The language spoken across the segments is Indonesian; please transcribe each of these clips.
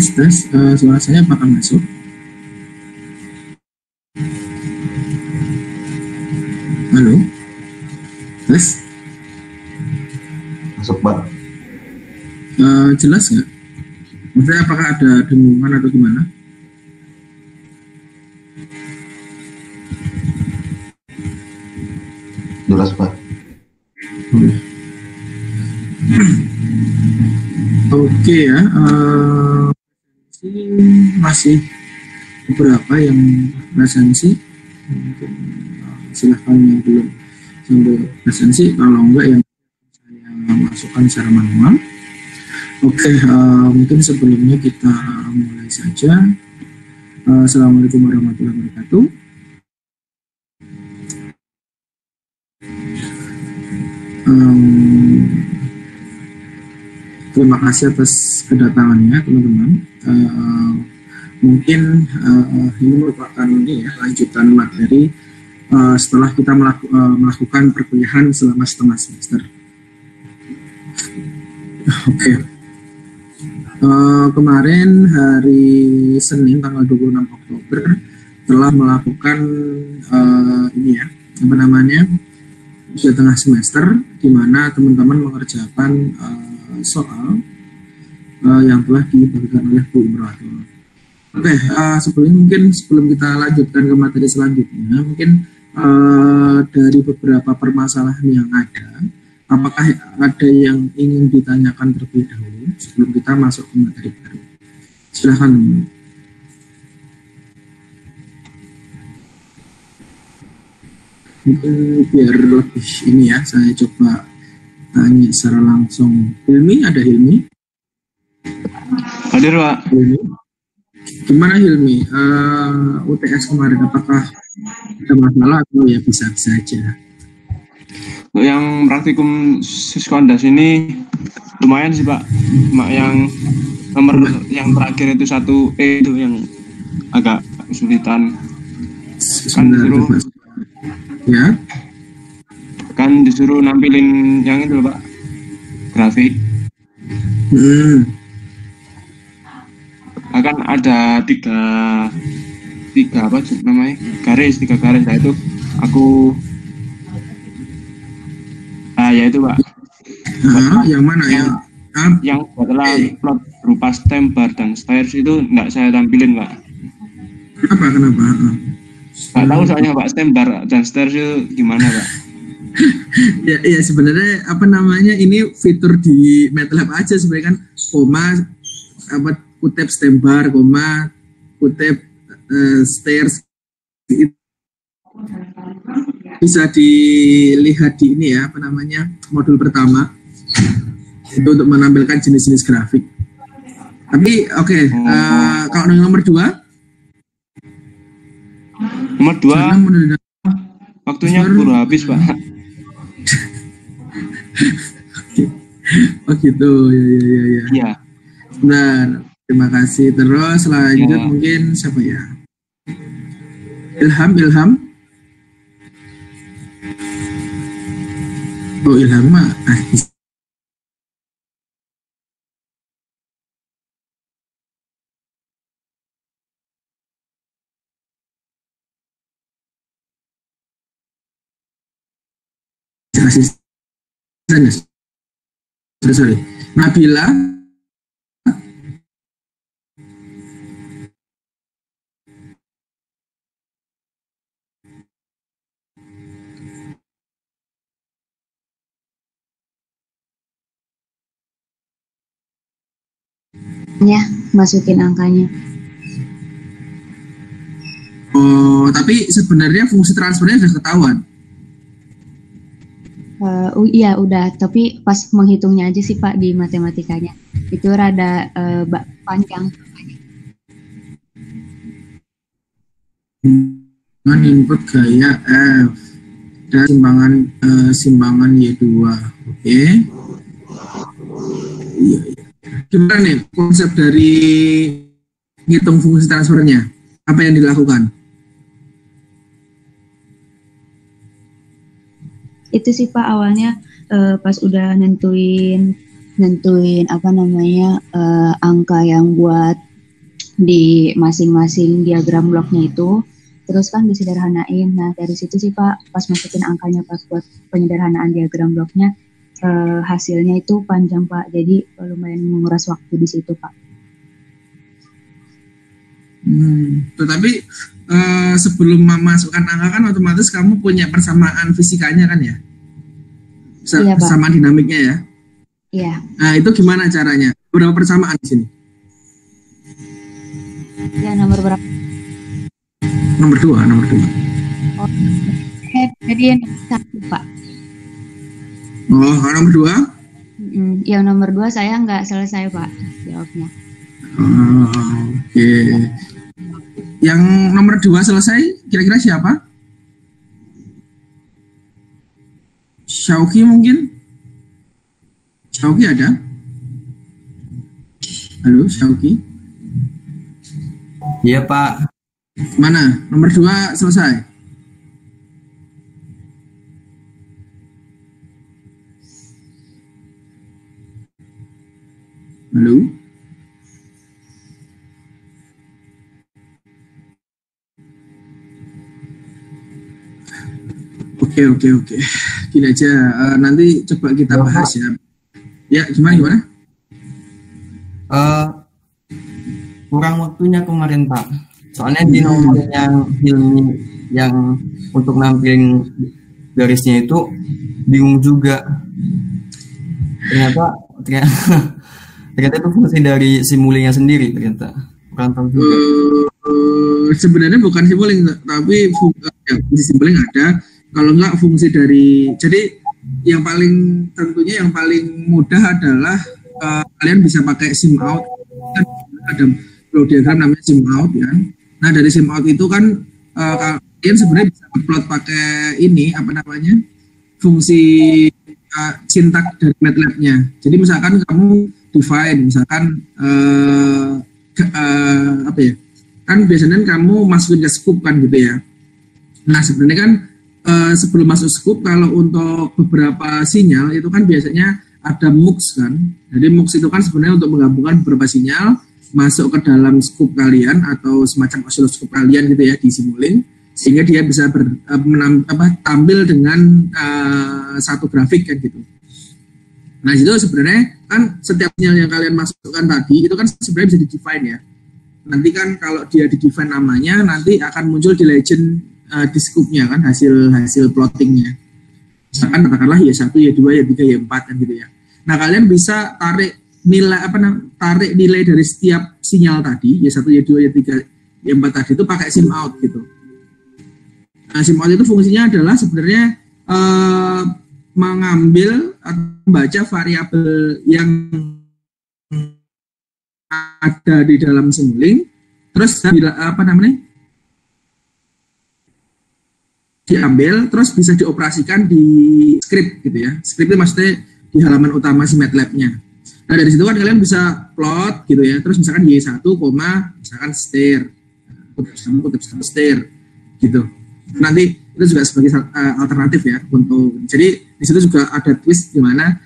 tes, suara saya apakah masuk? Halo, tes. Masuk, Pak. Jelas nggak? Maksudnya apakah ada dengungan atau gimana? Jelas, Pak. Oke ya, masih beberapa yang presensi. Mungkin silahkan yang belum sampai presensi, kalau enggak yang saya masukkan secara manual. Oke, mungkin sebelumnya kita mulai saja. Assalamualaikum warahmatullahi wabarakatuh. Terima kasih atas kedatangannya teman-teman. Mungkin ini merupakan lanjutan materi setelah kita melakukan perkuliahan selama setengah semester. Oke. Kemarin hari Senin tanggal 26 Oktober telah melakukan sudah tengah semester, di mana teman-teman mengerjakan soal yang telah dibagikan oleh Bu Imratul. Oke, sebelum kita lanjutkan ke materi selanjutnya, mungkin dari beberapa permasalahan yang ada, apakah ada yang ingin ditanyakan terlebih dahulu sebelum kita masuk ke materi baru? Silahkan. Mungkin biar lebih ini ya, saya coba tanya secara langsung. Hilmi, ada Hilmi? Hadir, Pak. Hilmi. Gimana Hilmi? UTS kemarin apakah ada masalah atau ya bisa-bisa aja? Untuk yang praktikum Siskondas ini lumayan sih, Pak. Yang nomor yang terakhir itu 1E itu yang agak kesulitan. Kan disuruh ya? Kan disuruh nampilin yang itu, Pak, grafik. Akan ada tiga apa namanya, tiga garis. Nah itu aku ya itu, Pak. Yang mana yang setelah plot berupa stem, bar, dan stairs itu enggak saya tampilin, Pak. Kenapa? Nggak tahu soalnya, Pak, stem, bar, dan stairs itu gimana, Pak? ya sebenarnya ini fitur di MATLAB aja sebenarnya, kan koma kutip stem bar, koma kutip stairs, bisa dilihat di ini ya, modul pertama itu untuk menampilkan jenis-jenis grafik. Tapi kalau nomor 2 waktunya baru habis, Pak. Oh gitu, ya. Benar, terima kasih. Terus lanjut mungkin siapa ya? Ilham. Oh, Ilham mah sorry. Nabila. Ya, masukin angkanya. Oh, tapi sebenarnya fungsi transfernya sudah ketahuan. Iya udah, tapi pas menghitungnya aja sih, Pak, di matematikanya itu rada panjang. Dengan input gaya F dan simbangan Y2, oke. Iya. Gimana nih konsep dari ngitung fungsi transfernya? Apa yang dilakukan? Itu sih, Pak, awalnya pas udah nentuin angka yang buat di masing-masing diagram bloknya itu, terus kan disederhanain. Nah dari situ sih Pak, pas masukin angkanya pas buat penyederhanaan diagram bloknya, hasilnya itu panjang Pak, jadi lumayan menguras waktu di situ Pak. Tetapi sebelum memasukkan angka kan otomatis kamu punya persamaan fisikanya kan ya? Iya, persamaan dinamiknya ya? Iya. Nah itu gimana caranya? Berapa persamaan di sini? Ya nomor berapa? Nomor 2. Oh, jadi yang satu Pak. Oh, nomor 2? Yang nomor 2 saya nggak selesai Pak jawabnya. Oke. Yang nomor 2 selesai kira-kira siapa? Syauki mungkin? Syauki ada? Halo Syauki? Iya Pak. Mana? Nomor 2 selesai? Halo? Oke. Gini aja, nanti coba kita bahas ya. Ya, gimana? Kurang waktunya kemarin Pak. Soalnya di nomor yang untuk nampilin garisnya itu bingung juga. Ternyata itu fungsi dari simulingnya sendiri ternyata. Kurang tahu juga. Sebenarnya bukan simuling, tapi fungsi simuling ada. Kalau enggak fungsi dari, jadi yang paling mudah adalah kalian bisa pakai sim out. Ada block diagram namanya sim out ya. Nah dari sim out itu kan kalian sebenarnya bisa upload pakai ini fungsi sintak dari MATLAB-nya. Jadi misalkan kamu define, misalkan kan biasanya kamu masukin ke scope kan gitu ya. Nah sebenarnya kan sebelum masuk scope, kalau untuk beberapa sinyal itu kan biasanya ada MUX kan. Jadi MUX itu kan sebenarnya untuk menggabungkan beberapa sinyal masuk ke dalam scope kalian atau semacam oscilloscope kalian gitu ya di Simulink, sehingga dia bisa tampil dengan satu grafik kan gitu. Nah itu sebenarnya kan setiap sinyal yang kalian masukkan tadi itu kan sebenarnya bisa di-define ya. Nanti kan kalau dia di-define namanya, nanti akan muncul di legend di scope-nya kan, hasil plottingnya. Misalkan katakanlah Y1, Y2, Y3, Y4 kan gitu ya. Nah kalian bisa tarik nilai dari setiap sinyal tadi, Y1, Y2, Y3, Y4 tadi itu pakai sim out gitu. Nah sim out itu fungsinya adalah sebenarnya mengambil atau membaca variabel yang ada di dalam Simulink, terus diambil, terus bisa dioperasikan di script gitu ya. Script itu maksudnya di halaman utama si MATLAB-nya. Nah dari situ kan kalian bisa plot gitu ya. Terus misalkan Y1, misalkan stir, kutip stir gitu. Nanti itu juga sebagai alternatif ya untuk. Jadi di situ juga ada twist di mana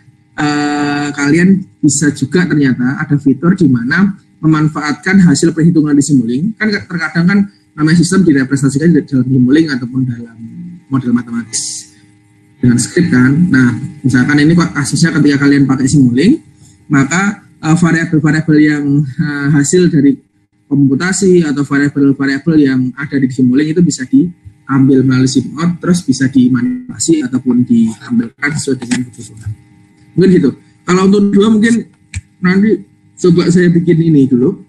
kalian bisa juga ternyata ada fitur di mana memanfaatkan hasil perhitungan di Simulink. Kan terkadang kan namanya sistem direpresentasikan di dalam Simulink ataupun dalam model matematis dengan skrip kan. Nah, misalkan ini kasusnya ketika kalian pakai Simulink, maka variabel-variabel yang hasil dari komputasi atau variabel-variabel yang ada di Simulink itu bisa diambil melalui SIMOUT, terus bisa dimanipulasi ataupun diambilkan sesuai dengan kebutuhan. Mungkin gitu. Kalau untuk dua mungkin nanti coba saya bikin ini dulu,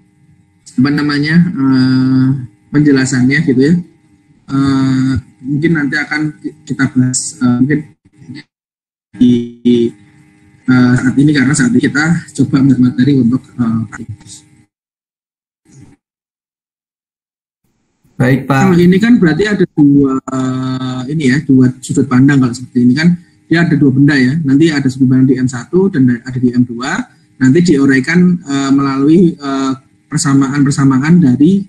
penjelasannya gitu ya. Mungkin nanti akan kita bahas mungkin di saat ini, karena saat ini kita coba materi untuk baik Pak. Kalau ini kan berarti ada dua sudut pandang. Kalau seperti ini kan dia ada dua benda ya. Nanti ada sudut pandang di M1 dan ada di M2. Nanti diuraikan melalui persamaan dari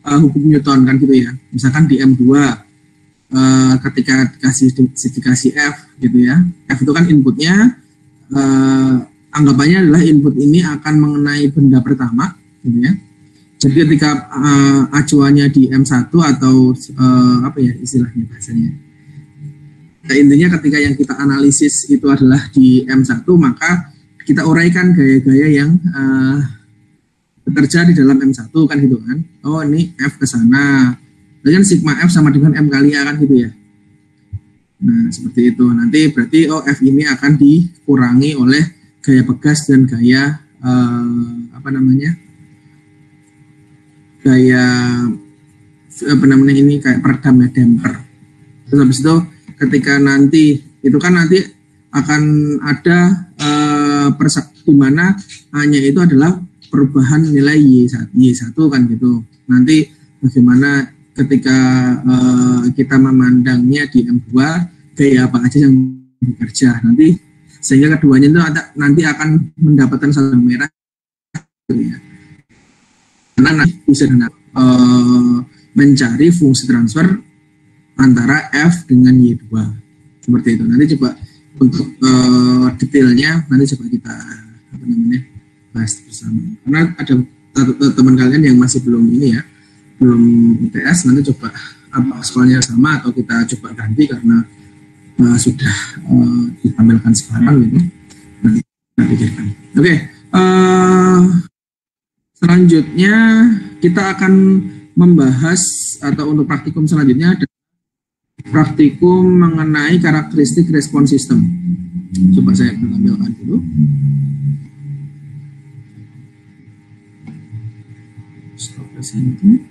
hukum Newton kan gitu ya. Misalkan di M2 ketika dikasih F gitu ya. F itu kan inputnya, anggapannya adalah input ini akan mengenai benda pertama gitu ya. Jadi ketika acuannya di M1 atau apa ya istilahnya bahasanya. Nah, intinya ketika yang kita analisis itu adalah di M1, maka kita uraikan gaya-gaya yang bekerja di dalam M1 kan gitu kan. Oh ini F ke sana. Dan sigma F sama dengan M kali A kan gitu ya. Nah seperti itu. Nanti berarti F ini akan dikurangi oleh gaya pegas dan gaya apa namanya? Gaya apa namanya ini kayak peredam ya, damper. Terus habis itu ketika nanti itu kan nanti akan ada di mana hanya itu adalah perubahan nilai Y1 kan gitu. Nanti bagaimana ketika kita memandangnya di M2 gaya apa aja yang bekerja nanti sehingga keduanya itu nanti akan mendapatkan saldo merah ya. Karena nanti bisa mencari fungsi transfer antara F dengan Y2 seperti itu. Nanti coba untuk detailnya nanti coba kita apa namanya bahas bersama. Karena ada teman kalian yang masih belum ini ya, belum ITS, nanti coba apa sekolahnya sama atau kita coba ganti karena sudah ditampilkan sekarang gitu. Nanti kita pikirkan. Oke, selanjutnya kita akan membahas atau untuk praktikum selanjutnya ada praktikum mengenai karakteristik respon sistem. Coba saya tampilkan dulu. Stop presenting.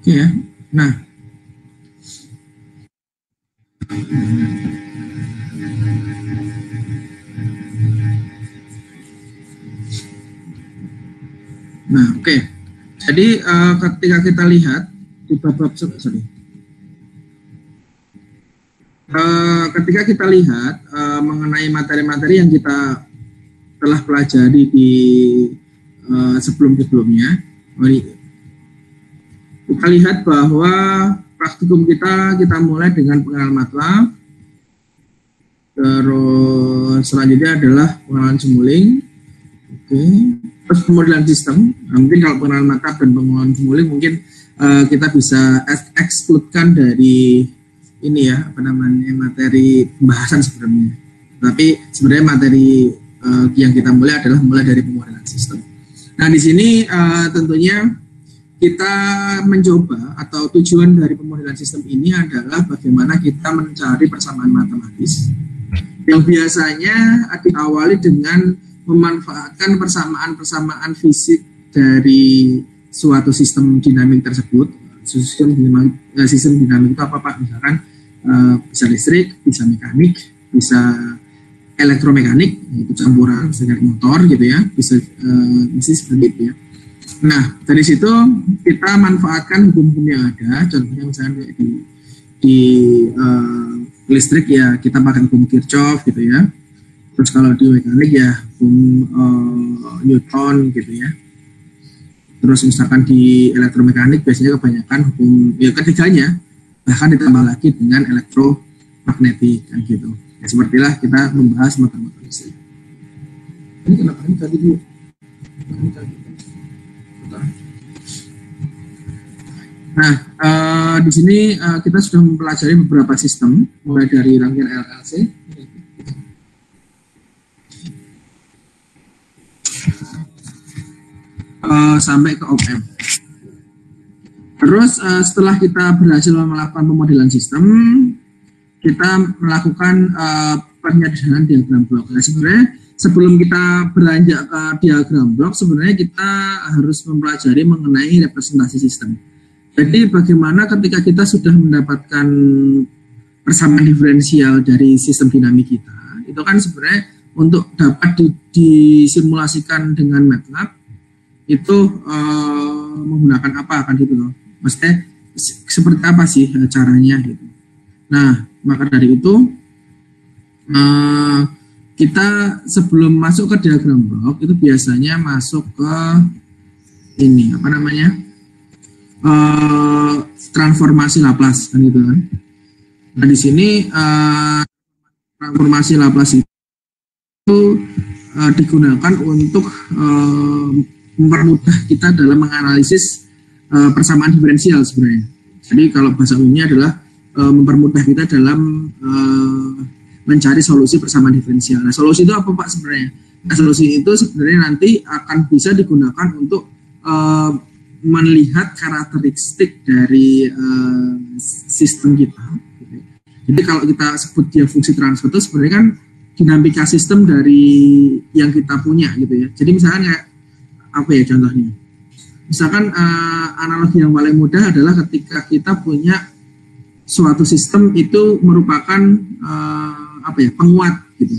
Oke ya. Nah, oke. Jadi ketika kita lihat di ketika kita lihat mengenai materi-materi yang kita telah pelajari di sebelum-sebelumnya, kita lihat bahwa praktikum kita mulai dengan pengenalan MATLAB, terus selanjutnya adalah pengenalan Simulink, oke. Terus pemodelan sistem. Nah, mungkin kalau pengenalan MATLAB dan pengenalan Simulink mungkin kita bisa exclude-kan dari ini ya apa namanya materi pembahasan sebenarnya. Tapi sebenarnya materi yang kita mulai adalah dari pemodelan sistem. Nah di sini tentunya kita mencoba atau tujuan dari pemodelan sistem ini adalah bagaimana kita mencari persamaan matematis yang biasanya diawali dengan memanfaatkan persamaan-persamaan fisik dari suatu sistem dinamik tersebut. Sistem dinamik itu apa Pak? Misalkan bisa listrik, bisa mekanik, bisa elektromekanik, itu campuran dengan motor gitu ya, bisa seperti itu ya. Nah dari situ kita manfaatkan hukum-hukum yang ada, contohnya misalnya di listrik ya kita pakai hukum Kirchhoff gitu ya. Terus kalau di mekanik ya hukum Newton gitu ya. Terus misalkan di elektromekanik biasanya kebanyakan hukum ya ketiganya, bahkan ditambah lagi dengan elektromagnetik kan gitu. Ya sepertilah kita membahas motor-motor listrik. Ini kenapa ini tadi dulu? Nah, di sini kita sudah mempelajari beberapa sistem mulai dari rangkaian LLC sampai ke OPM. Terus setelah kita berhasil melakukan pemodelan sistem, kita melakukan penyederhanaan diagram blok. Nah, sebenarnya sebelum kita beranjak ke diagram blok, sebenarnya kita harus mempelajari mengenai representasi sistem. Jadi bagaimana ketika kita sudah mendapatkan persamaan diferensial dari sistem dinamik kita, itu kan sebenarnya untuk dapat disimulasikan dengan MATLAB itu menggunakan apa kan gitu loh. Maksudnya seperti apa sih caranya gitu. Nah, maka dari itu kita sebelum masuk ke diagram blok itu biasanya masuk ke ini apa namanya transformasi Laplace kan gitu kan. Nah di sini transformasi Laplace itu digunakan untuk mempermudah kita dalam menganalisis persamaan diferensial sebenarnya. Jadi kalau bahasa umumnya adalah mempermudah kita dalam mencari solusi persamaan diferensial. Nah solusi itu apa Pak sebenarnya? Nah, solusi itu sebenarnya nanti akan bisa digunakan untuk melihat karakteristik dari sistem kita. Jadi kalau kita sebut dia fungsi transfer itu sebenarnya kan dinamika sistem dari yang kita punya gitu ya. Jadi misalkan kayak apa ya contohnya? Misalkan analogi yang paling mudah adalah ketika kita punya suatu sistem itu merupakan penguat gitu.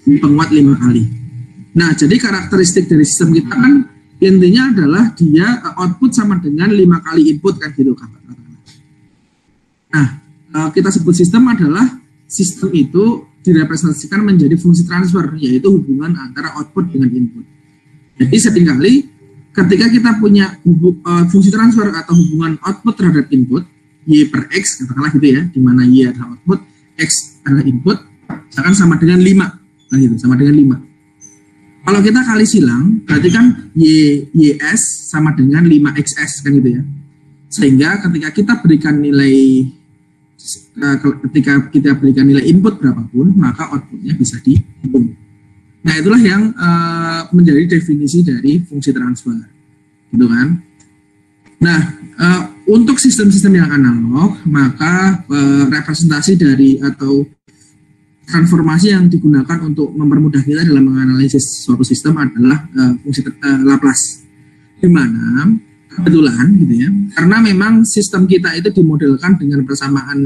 Penguat 5 kali. Nah, jadi karakteristik dari sistem kita kan intinya adalah dia output sama dengan 5 kali input kan gitu kata-kata. Nah, kita sebut sistem adalah sistem itu direpresentasikan menjadi fungsi transfer, yaitu hubungan antara output dengan input. Jadi seringkali ketika kita punya fungsi transfer atau hubungan output terhadap input Y per X, katakanlah gitu ya, di mana Y adalah output, X adalah input, akan sama dengan 5, nah gitu, sama dengan 5. Kalau kita kali silang, berarti kan YS sama dengan 5XS kan gitu ya. Sehingga ketika kita berikan nilai input berapapun, maka outputnya bisa dihitung. Nah itulah yang menjadi definisi dari fungsi transfer, gitu kan. Nah untuk sistem-sistem yang analog, maka representasi dari atau transformasi yang digunakan untuk mempermudah kita dalam menganalisis suatu sistem adalah fungsi Laplace, di mana kebetulan gitu ya, karena memang sistem kita itu dimodelkan dengan persamaan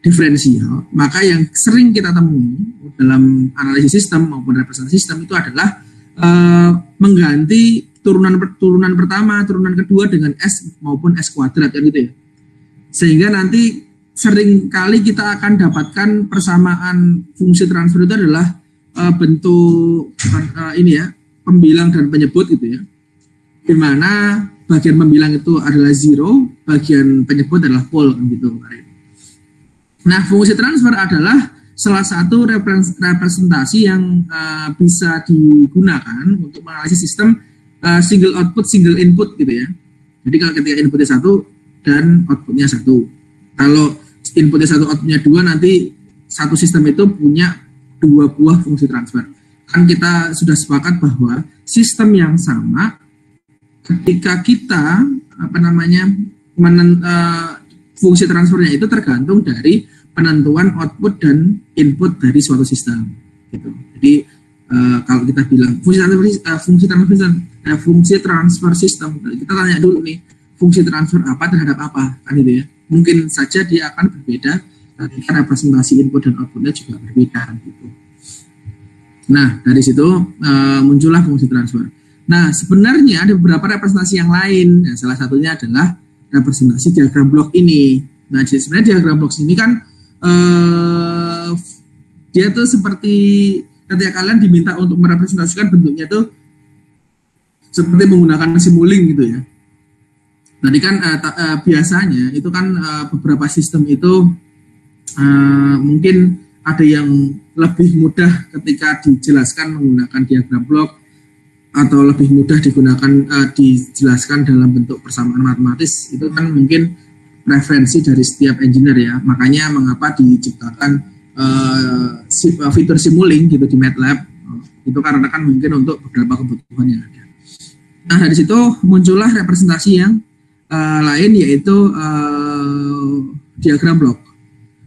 diferensial, maka yang sering kita temui dalam analisis sistem maupun representasi sistem itu adalah mengganti turunan pertama, turunan kedua dengan S maupun S kuadrat kan gitu ya. Sehingga nanti sering kali kita akan dapatkan persamaan fungsi transfer itu adalah bentuk pembilang dan penyebut gitu ya. Di mana bagian pembilang itu adalah zero, bagian penyebut adalah pole gitu. Nah, fungsi transfer adalah salah satu representasi yang bisa digunakan untuk menganalisis sistem single output, single input gitu ya. Jadi kalau ketika inputnya 1 dan outputnya 1. Kalau inputnya 1, outputnya 2, nanti satu sistem itu punya 2 buah fungsi transfer. Kan kita sudah sepakat bahwa sistem yang sama ketika kita fungsi transfernya itu tergantung dari penentuan output dan input dari suatu sistem gitu. Jadi kalau kita bilang fungsi transfer sistem, kita tanya dulu nih fungsi transfer apa terhadap apa kan gitu ya. Mungkin saja dia akan berbeda ketika representasi input dan outputnya juga berbeda gitu. Nah dari situ muncullah fungsi transfer. Nah sebenarnya ada beberapa representasi yang lain. Nah, salah satunya adalah representasi diagram blok ini. Nah sebenarnya diagram blok ini kan dia tuh seperti ketika kalian diminta untuk merepresentasikan bentuknya tuh seperti menggunakan simuling gitu ya. Tadi kan biasanya itu kan beberapa sistem itu mungkin ada yang lebih mudah ketika dijelaskan menggunakan diagram blok, atau lebih mudah dijelaskan dalam bentuk persamaan matematis. Itu kan mungkin preferensi dari setiap engineer ya. Makanya mengapa diciptakan fitur simuling gitu di MATLAB, itu karena kan mungkin untuk beberapa kebutuhan yang ada. Nah dari situ muncullah representasi yang lain, yaitu diagram blok.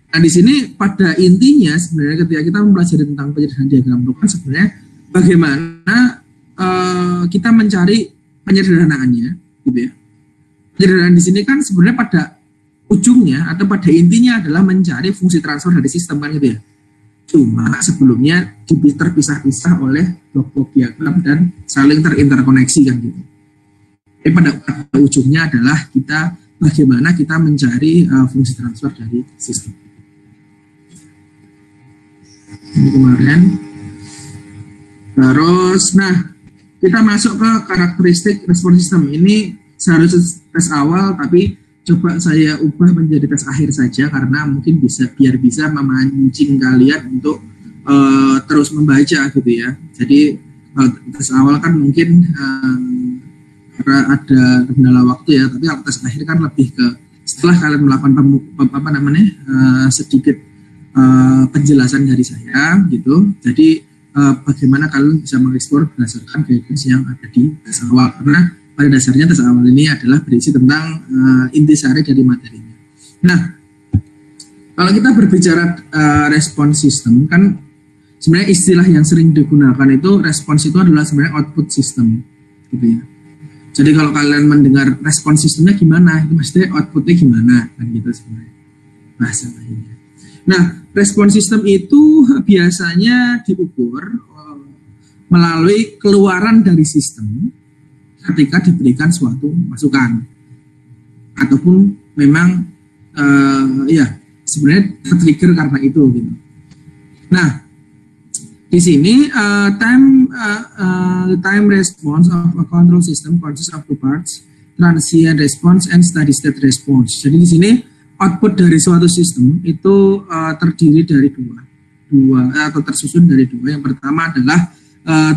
Nah di sini pada intinya sebenarnya ketika kita mempelajari tentang penyederhanaan diagram blok kan sebenarnya bagaimana kita mencari penyederhanaannya gitu ya. Penyederhanaan di sini kan sebenarnya pada ujungnya atau pada intinya adalah mencari fungsi transfer dari sistem kan gitu ya. Cuma sebelumnya terpisah-pisah oleh blok-blok diagram dan saling terinterkoneksi kan gitu. Tapi pada ujungnya adalah bagaimana kita mencari fungsi transfer dari sistem. Ini kemarin. Terus, nah kita masuk ke karakteristik respon sistem. Ini seharusnya tes awal, tapi coba saya ubah menjadi tes akhir saja karena mungkin biar bisa memancing kalian untuk terus membaca gitu ya. Jadi kalau tes awal kan mungkin karena ada kendala waktu ya, tapi kalau tes akhir kan lebih ke setelah kalian melakukan sedikit penjelasan dari saya gitu. Jadi bagaimana kalian bisa mengeksplor berdasarkan guidance yang ada di tes awal, karena pada dasarnya tes awal ini adalah berisi tentang intisari dari materinya. Nah, kalau kita berbicara respons system, kan sebenarnya istilah yang sering digunakan itu respons itu adalah sebenarnya output system, gitu ya. Jadi kalau kalian mendengar respons sistemnya gimana, itu maksudnya outputnya gimana, kan gitu sebenarnya bahasa lainnya. Nah, respons sistem itu biasanya diukur melalui keluaran dari sistem ketika diberikan suatu masukan, ataupun memang sebenarnya tertrigger karena itu gitu. Nah, di sini time response of a control system consists of two parts, transient response and steady state response. Jadi di sini output dari suatu sistem itu terdiri dari dua atau tersusun dari dua. Yang pertama adalah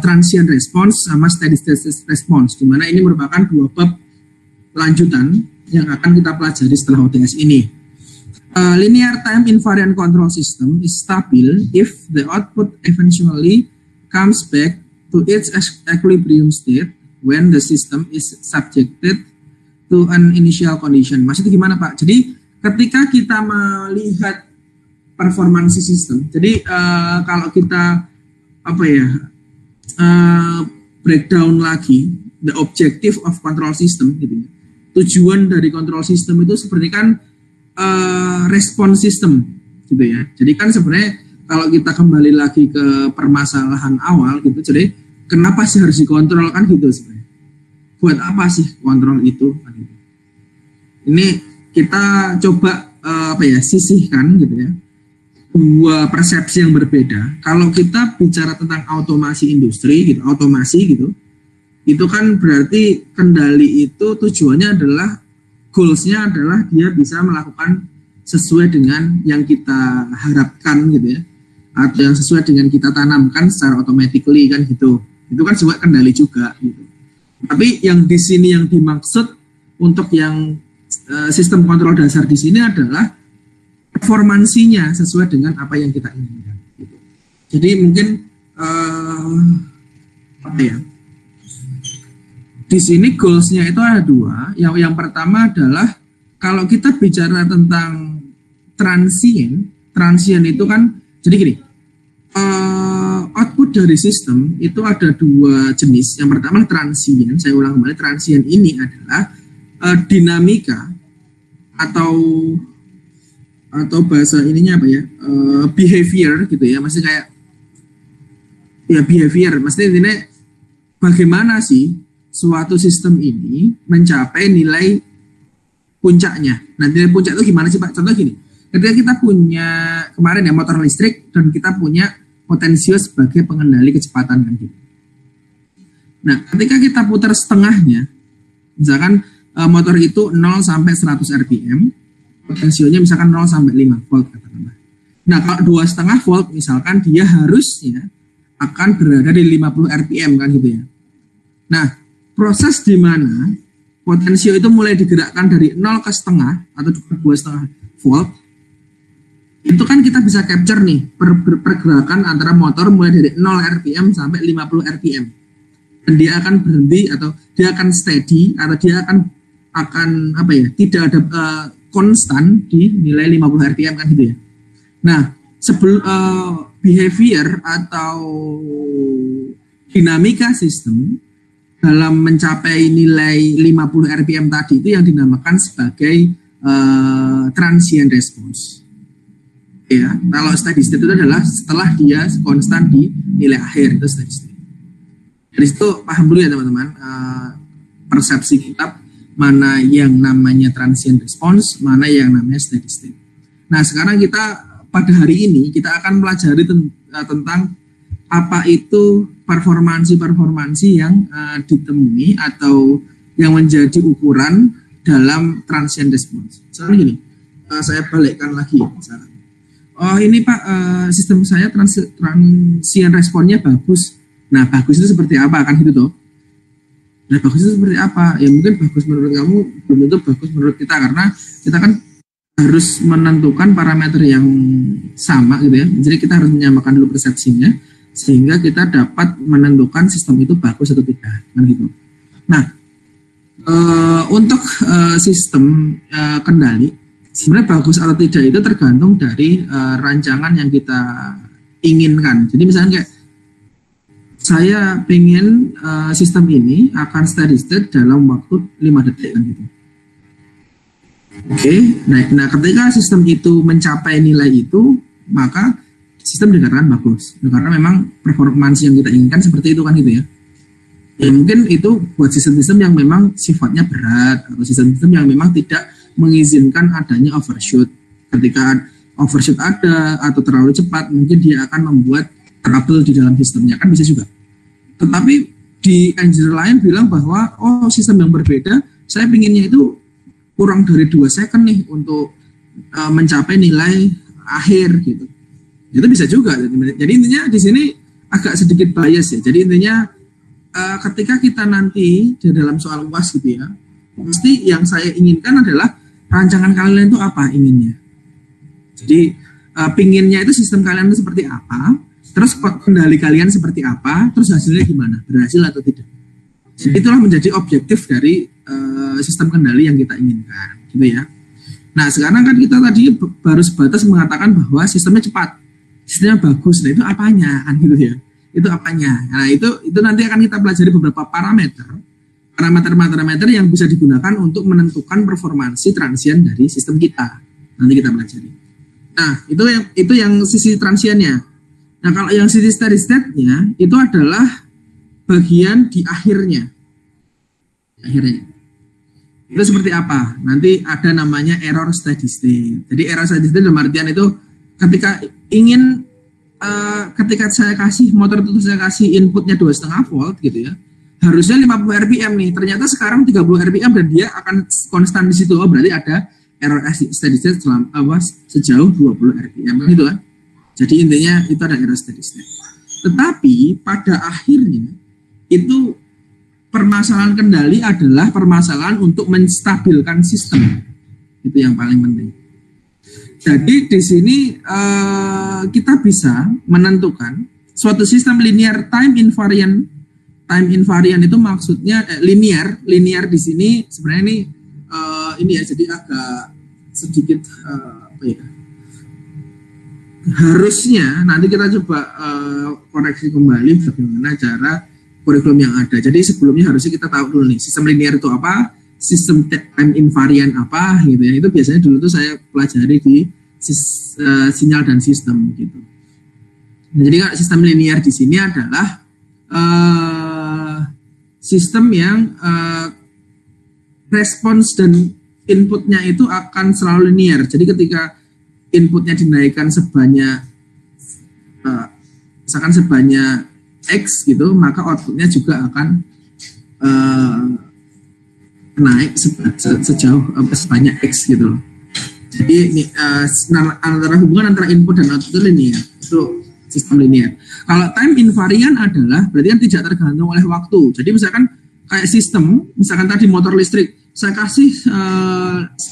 transient response sama steady state response, di mana ini merupakan dua bab lanjutan yang akan kita pelajari setelah OTS ini. Linear time invariant control system is stable if the output eventually comes back to its equilibrium state when the system is subjected to an initial condition. Maksudnya gimana Pak? Jadi ketika kita melihat performansi sistem, jadi kalau kita breakdown lagi the objective of control system gitu. Tujuan dari control system itu seperti kan response system gitu ya. Jadi kan sebenarnya kalau kita kembali lagi ke permasalahan awal gitu, jadi kenapa sih harus dikontrol kan gitu sebenarnya. Buat apa sih kontrol itu kan gitu. Ini kita coba sisihkan gitu ya. Dua persepsi yang berbeda. Kalau kita bicara tentang otomasi industri gitu, itu kan berarti kendali itu tujuannya adalah goals-nya adalah dia bisa melakukan sesuai dengan yang kita harapkan gitu ya, atau yang sesuai dengan kita tanamkan secara automatically kan gitu. Itu kan sebuah kendali juga gitu. Tapi yang di sini yang dimaksud untuk yang sistem kontrol dasar di sini adalah performansinya sesuai dengan apa yang kita inginkan. Gitu. Jadi mungkin di sini goals-nya itu ada dua. Yang pertama adalah kalau kita bicara tentang transient itu kan jadi gini. Output dari sistem itu ada dua jenis. Yang pertama transient. Saya ulang kembali, transient ini adalah dinamika atau bahasa ininya behavior gitu ya, maksudnya kayak behavior, maksudnya ini bagaimana sih suatu sistem ini mencapai nilai puncaknya. Nah, nilai puncak itu gimana sih Pak? Contoh gini, ketika kita punya kemarin ya motor listrik dan kita punya potensio sebagai pengendali kecepatan kan gitu. Nah, ketika kita putar setengahnya, misalkan motor itu 0 sampai 100 rpm, potensionya misalkan 0 sampai 5 volt katakanlah. Nah, kalau 2,5 volt misalkan dia harusnya akan berada di 50 rpm kan gitu ya. Nah, proses di mana potensio itu mulai digerakkan dari 0 ke setengah atau 2,5 volt, itu kan kita bisa capture nih pergerakan antara motor mulai dari 0 rpm sampai 50 rpm. Dan dia akan berhenti atau dia akan steady atau dia akan tidak ada konstan di nilai 50 rpm kan gitu ya. Nah, behavior atau dinamika sistem dalam mencapai nilai 50 rpm tadi itu yang dinamakan sebagai transient response. Ya, kalau steady state itu adalah setelah dia konstan di nilai akhir, itu steady state. Dari situ paham dulu ya teman-teman, persepsi kita mana yang namanya transient response, mana yang namanya steady state. Nah, sekarang kita pada hari ini kita akan pelajari tentang apa itu performansi yang ditemui atau yang menjadi ukuran dalam transient response. Misalnya gini, saya balikkan lagi misalnya. Oh ini Pak, sistem saya transient responnya bagus. Nah bagus itu seperti apa kan gitu toh? Nah bagus itu seperti apa? Ya mungkin bagus menurut kamu, belum tentu bagus menurut kita, karena kita kan harus menentukan parameter yang sama gitu ya. Jadi kita harus menyamakan dulu persepsinya sehingga kita dapat menentukan sistem itu bagus atau tidak kan gitu. Nah untuk sistem kendali sebenarnya bagus atau tidak itu tergantung dari rancangan yang kita inginkan. Jadi misalnya kayak saya pengen sistem ini akan steady state dalam waktu 5 detik kan gitu. Oke, nah ketika sistem itu mencapai nilai itu, maka sistem dikatakan bagus. Nah, karena memang performansi yang kita inginkan seperti itu kan gitu ya. Ya mungkin itu buat sistem-sistem yang memang sifatnya berat atau sistem-sistem yang memang tidak mengizinkan adanya overshoot. Ketika overshoot ada atau terlalu cepat, mungkin dia akan membuat trouble di dalam sistemnya, kan bisa juga. Tetapi di engineer lain bilang bahwa oh sistem yang berbeda, saya pinginnya itu kurang dari 2 second nih untuk mencapai nilai akhir gitu. Itu bisa juga. Jadi intinya di sini agak sedikit bias ya. Jadi intinya ketika kita nanti di dalam soal UAS gitu ya, mesti yang saya inginkan adalah rancangan kalian itu apa inginnya. Jadi pinginnya itu sistem kalian itu seperti apa, terus kendali kalian seperti apa, terus hasilnya gimana, berhasil atau tidak. Jadi itulah menjadi objektif dari sistem kendali yang kita inginkan, gitu ya. Nah sekarang kan kita tadi baru sebatas mengatakan bahwa sistemnya cepat, sistemnya bagus. Nah itu apanya, kan gitu ya? Itu apanya? Nah itu nanti akan kita pelajari beberapa parameter yang bisa digunakan untuk menentukan performansi transient dari sistem kita. Nanti kita pelajari. Nah itu yang sisi transientnya. Nah kalau yang sisi steady state-nya itu adalah bagian di akhirnya. Itu seperti apa? Nanti ada namanya error steady state. Jadi error steady state dalam artian itu ketika ingin ketika saya kasih motor itu saya kasih inputnya 2,5 volt gitu ya, harusnya 50 rpm nih, ternyata sekarang 30 rpm dan dia akan konstan di situ. Oh berarti ada error steady state sejauh 20 rpm gitu kan. Jadi intinya itu ada error steady state. Tetapi pada akhirnya itu permasalahan kendali adalah permasalahan untuk menstabilkan sistem. Itu yang paling penting. Jadi di sini kita bisa menentukan suatu sistem linear time invariant. Time invariant itu maksudnya linear di sini sebenarnya ini ya, jadi agak sedikit apa ya? Harusnya nanti kita coba koreksi kembali bagaimana cara kurikulum yang ada. Jadi sebelumnya harusnya kita tahu dulu nih sistem linear itu apa, sistem time invariant apa gitu ya. Itu biasanya dulu tuh saya pelajari di sinyal dan sistem gitu. Nah, jadi sistem linear di sini adalah sistem yang respons dan inputnya itu akan selalu linear. Jadi ketika inputnya dinaikkan sebanyak misalkan sebanyak X gitu, maka outputnya juga akan naik sejauh sebanyak X gitu loh. Jadi ini antara hubungan antara input dan output itu linear, itu sistem linear. Kalau time invariant adalah berarti kan tidak tergantung oleh waktu. Jadi misalkan kayak sistem, misalkan tadi motor listrik, saya kasih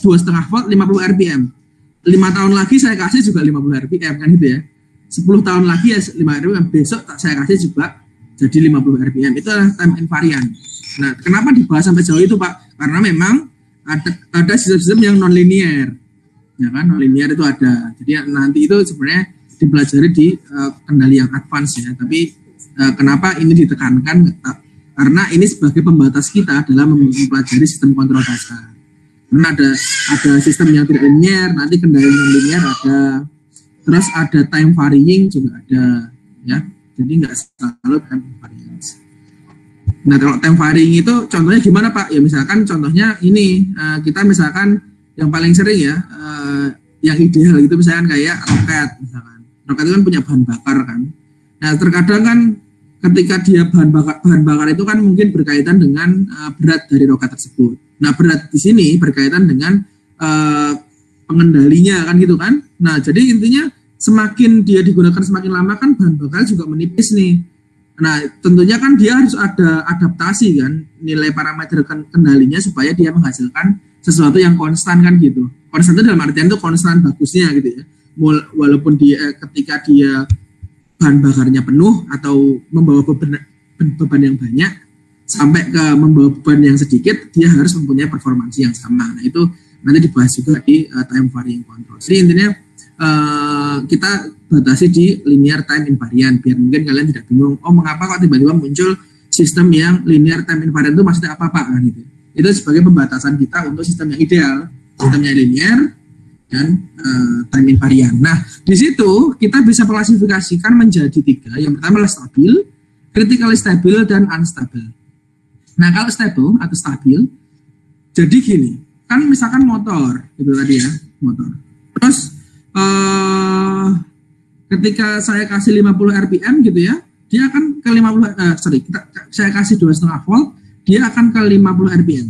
2,5 volt 50 rpm. 5 tahun lagi saya kasih juga 50 rpm kan gitu ya. 10 tahun lagi ya 5 rpm, besok saya kasih juga jadi 50 rpm. Itu adalah time invariant. Nah, kenapa dibahas sampai jauh itu Pak? Karena memang ada sistem-sistem yang non-linear. Ya kan, non-linear itu ada. Jadi nanti itu sebenarnya dipelajari di kendali yang advance ya. Tapi kenapa ini ditekankan? Karena ini sebagai pembatas kita dalam mempelajari sistem kontrol dasar. Karena ada sistem yang tidak linear, nanti kendali non-linear ada. Terus ada time varying juga ada, ya. Jadi nggak selalu time variance. Nah kalau time varying itu contohnya gimana Pak? Ya misalkan contohnya ini kita misalkan yang paling sering ya, yang ideal gitu misalkan kayak roket misalkan. Roket itu kan punya bahan bakar kan. Nah terkadang kan ketika dia bahan bakar itu kan mungkin berkaitan dengan berat dari roket tersebut. Nah, berat di sini berkaitan dengan pengendalinya kan gitu kan. Nah, jadi intinya semakin dia digunakan semakin lama kan bahan bakar juga menipis nih. Nah, tentunya kan dia harus ada adaptasi kan nilai parameter kendalinya supaya dia menghasilkan sesuatu yang konstan kan gitu. Konstan itu dalam artian itu konstan bagusnya gitu ya. Walaupun dia ketika dia bahan bakarnya penuh atau membawa beban yang banyak sampai ke membawa beban yang sedikit, dia harus mempunyai performansi yang sama. Nah, itu nanti dibahas juga di time varying control. Jadi intinya kita batasi di linear time invariant biar mungkin kalian tidak bingung, oh mengapa kok tiba-tiba muncul sistem yang linear time invariant itu maksudnya apa Pak kan gitu. Itu sebagai pembatasan kita untuk sistem yang ideal, sistemnya linear dan time invariant. Nah, di situ kita bisa klasifikasikan menjadi 3. Yang pertama adalah stabil, critically stable, dan unstable. Nah, kalau stable atau stabil, jadi gini, kan misalkan motor, itu tadi ya, motor. Terus ketika saya kasih 50 RPM gitu ya, dia akan ke 50, saya kasih 2,5 volt, dia akan ke 50 RPM.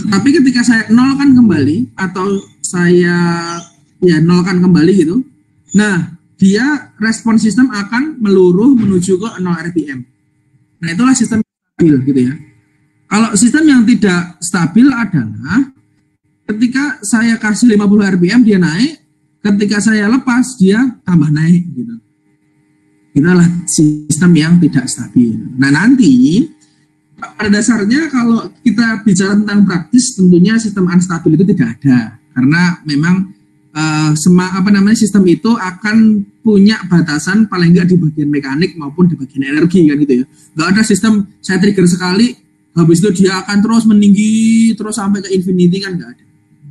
Tapi ketika saya nolkan kembali atau saya nolkan kembali gitu, nah dia respon sistem akan meluruh menuju ke 0 RPM. Nah, itulah sistem stabil gitu ya. Kalau sistem yang tidak stabil adalah ketika saya kasih 50 RPM dia naik, ketika saya lepas dia tambah naik gitu. Itulah sistem yang tidak stabil. Nah, nanti pada dasarnya kalau kita bicara tentang praktis, tentunya sistem unstable itu tidak ada, karena memang sistem itu akan punya batasan paling nggak di bagian mekanik maupun di bagian energi kan gitu ya. Nggak ada sistem saya trigger sekali, habis itu dia akan terus meninggi terus sampai ke infinity kan nggak ada.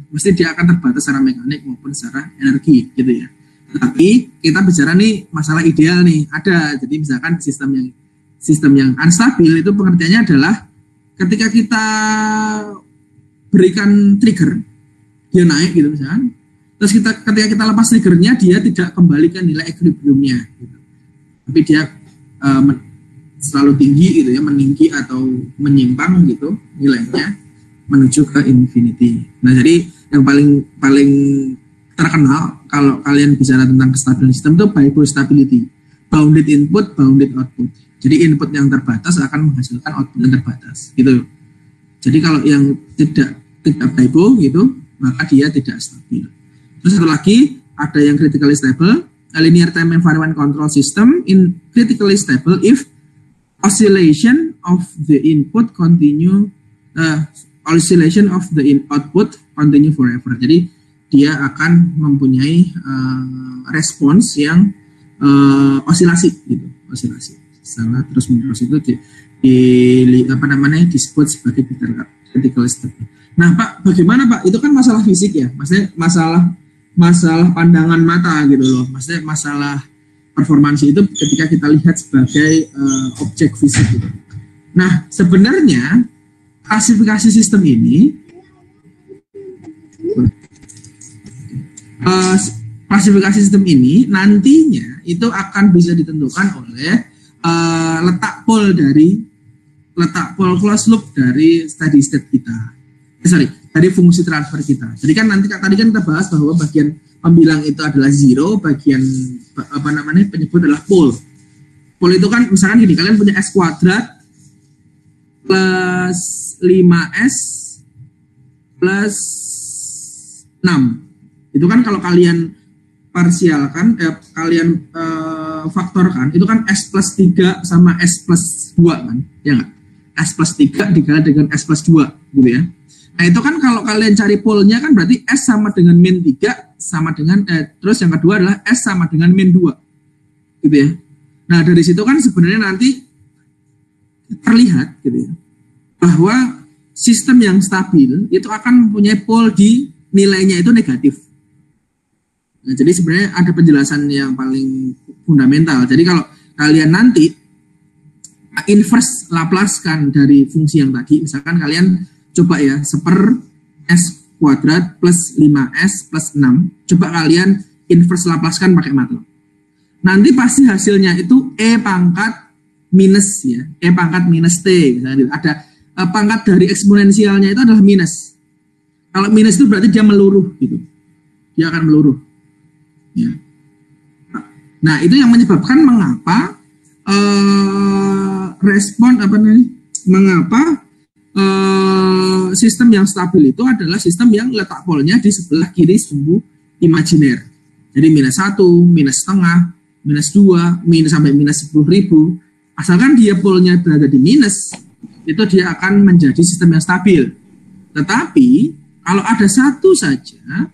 Mesti dia akan terbatas secara mekanik maupun secara energi gitu ya. Tapi kita bicara nih masalah ideal nih ada. Jadi misalkan sistem yang unstabil itu pengertiannya adalah ketika kita berikan trigger dia naik gitu misalkan, terus ketika kita lepas triggernya dia tidak kembali ke nilai equilibriumnya gitu. Tapi dia selalu tinggi gitu ya, meninggi atau menyimpang gitu nilainya menuju ke infinity. Nah, jadi yang paling terkenal kalau kalian bicara tentang kestabilan sistem itu bipolar stability, bounded input, bounded output. Jadi input yang terbatas akan menghasilkan output yang terbatas gitu. Jadi kalau yang tidak bipolar gitu, maka dia tidak stabil. Terus satu lagi ada yang critically stable, a linear time invariant control system in critically stable if oscillation of the input continue, oscillation of the output continue forever. Jadi dia akan mempunyai respons yang osilasi gitu, osilasi salah terus menerus itu disebut sebagai critical stable. Nah Pak, bagaimana Pak? Itu kan masalah fisik ya, maksudnya masalah pandangan mata gitu loh, maksudnya masalah performansi itu ketika kita lihat sebagai objek fisik gitu. Nah sebenarnya klasifikasi sistem ini nantinya itu akan bisa ditentukan oleh letak pole closed loop dari steady state kita. Dari fungsi transfer kita. Jadi kan tadi kan kita bahas bahwa bagian pembilang itu adalah zero, bagian penyebut adalah pole. Pole itu kan misalkan gini, kalian punya S kuadrat plus 5S plus 6. Itu kan kalau kalian parsialkan, kalian faktorkan, itu kan S plus 3 sama S plus 2 kan, ya nggak? S plus 3 dikali dengan S plus 2 gitu ya. Nah itu kan kalau kalian cari polnya kan berarti S sama dengan min 3 sama dengan, terus yang kedua adalah S sama dengan min 2 gitu ya. Nah dari situ kan sebenarnya nanti terlihat gitu ya, bahwa sistem yang stabil itu akan mempunyai pole di nilainya itu negatif. Nah, jadi sebenarnya ada penjelasan yang paling fundamental. Jadi kalau kalian nanti inverse Laplace-kan dari fungsi yang tadi, misalkan kalian coba ya, seper S kuadrat plus 5S plus 6, coba kalian inverse Laplace-kan pakai MATLAB. Nanti pasti hasilnya itu E pangkat minus ya, E pangkat minus T. Misalnya ada pangkat dari eksponensialnya itu adalah minus. Kalau minus itu berarti dia meluruh gitu. Dia akan meluruh. Ya. Nah, itu yang menyebabkan mengapa mengapa sistem yang stabil itu adalah sistem yang letak polnya di sebelah kiri sumbu imajiner. Jadi minus 1, minus setengah, minus 2, minus sampai minus 10.000. Asalkan dia polnya berada di minus, itu dia akan menjadi sistem yang stabil. Tetapi kalau ada satu saja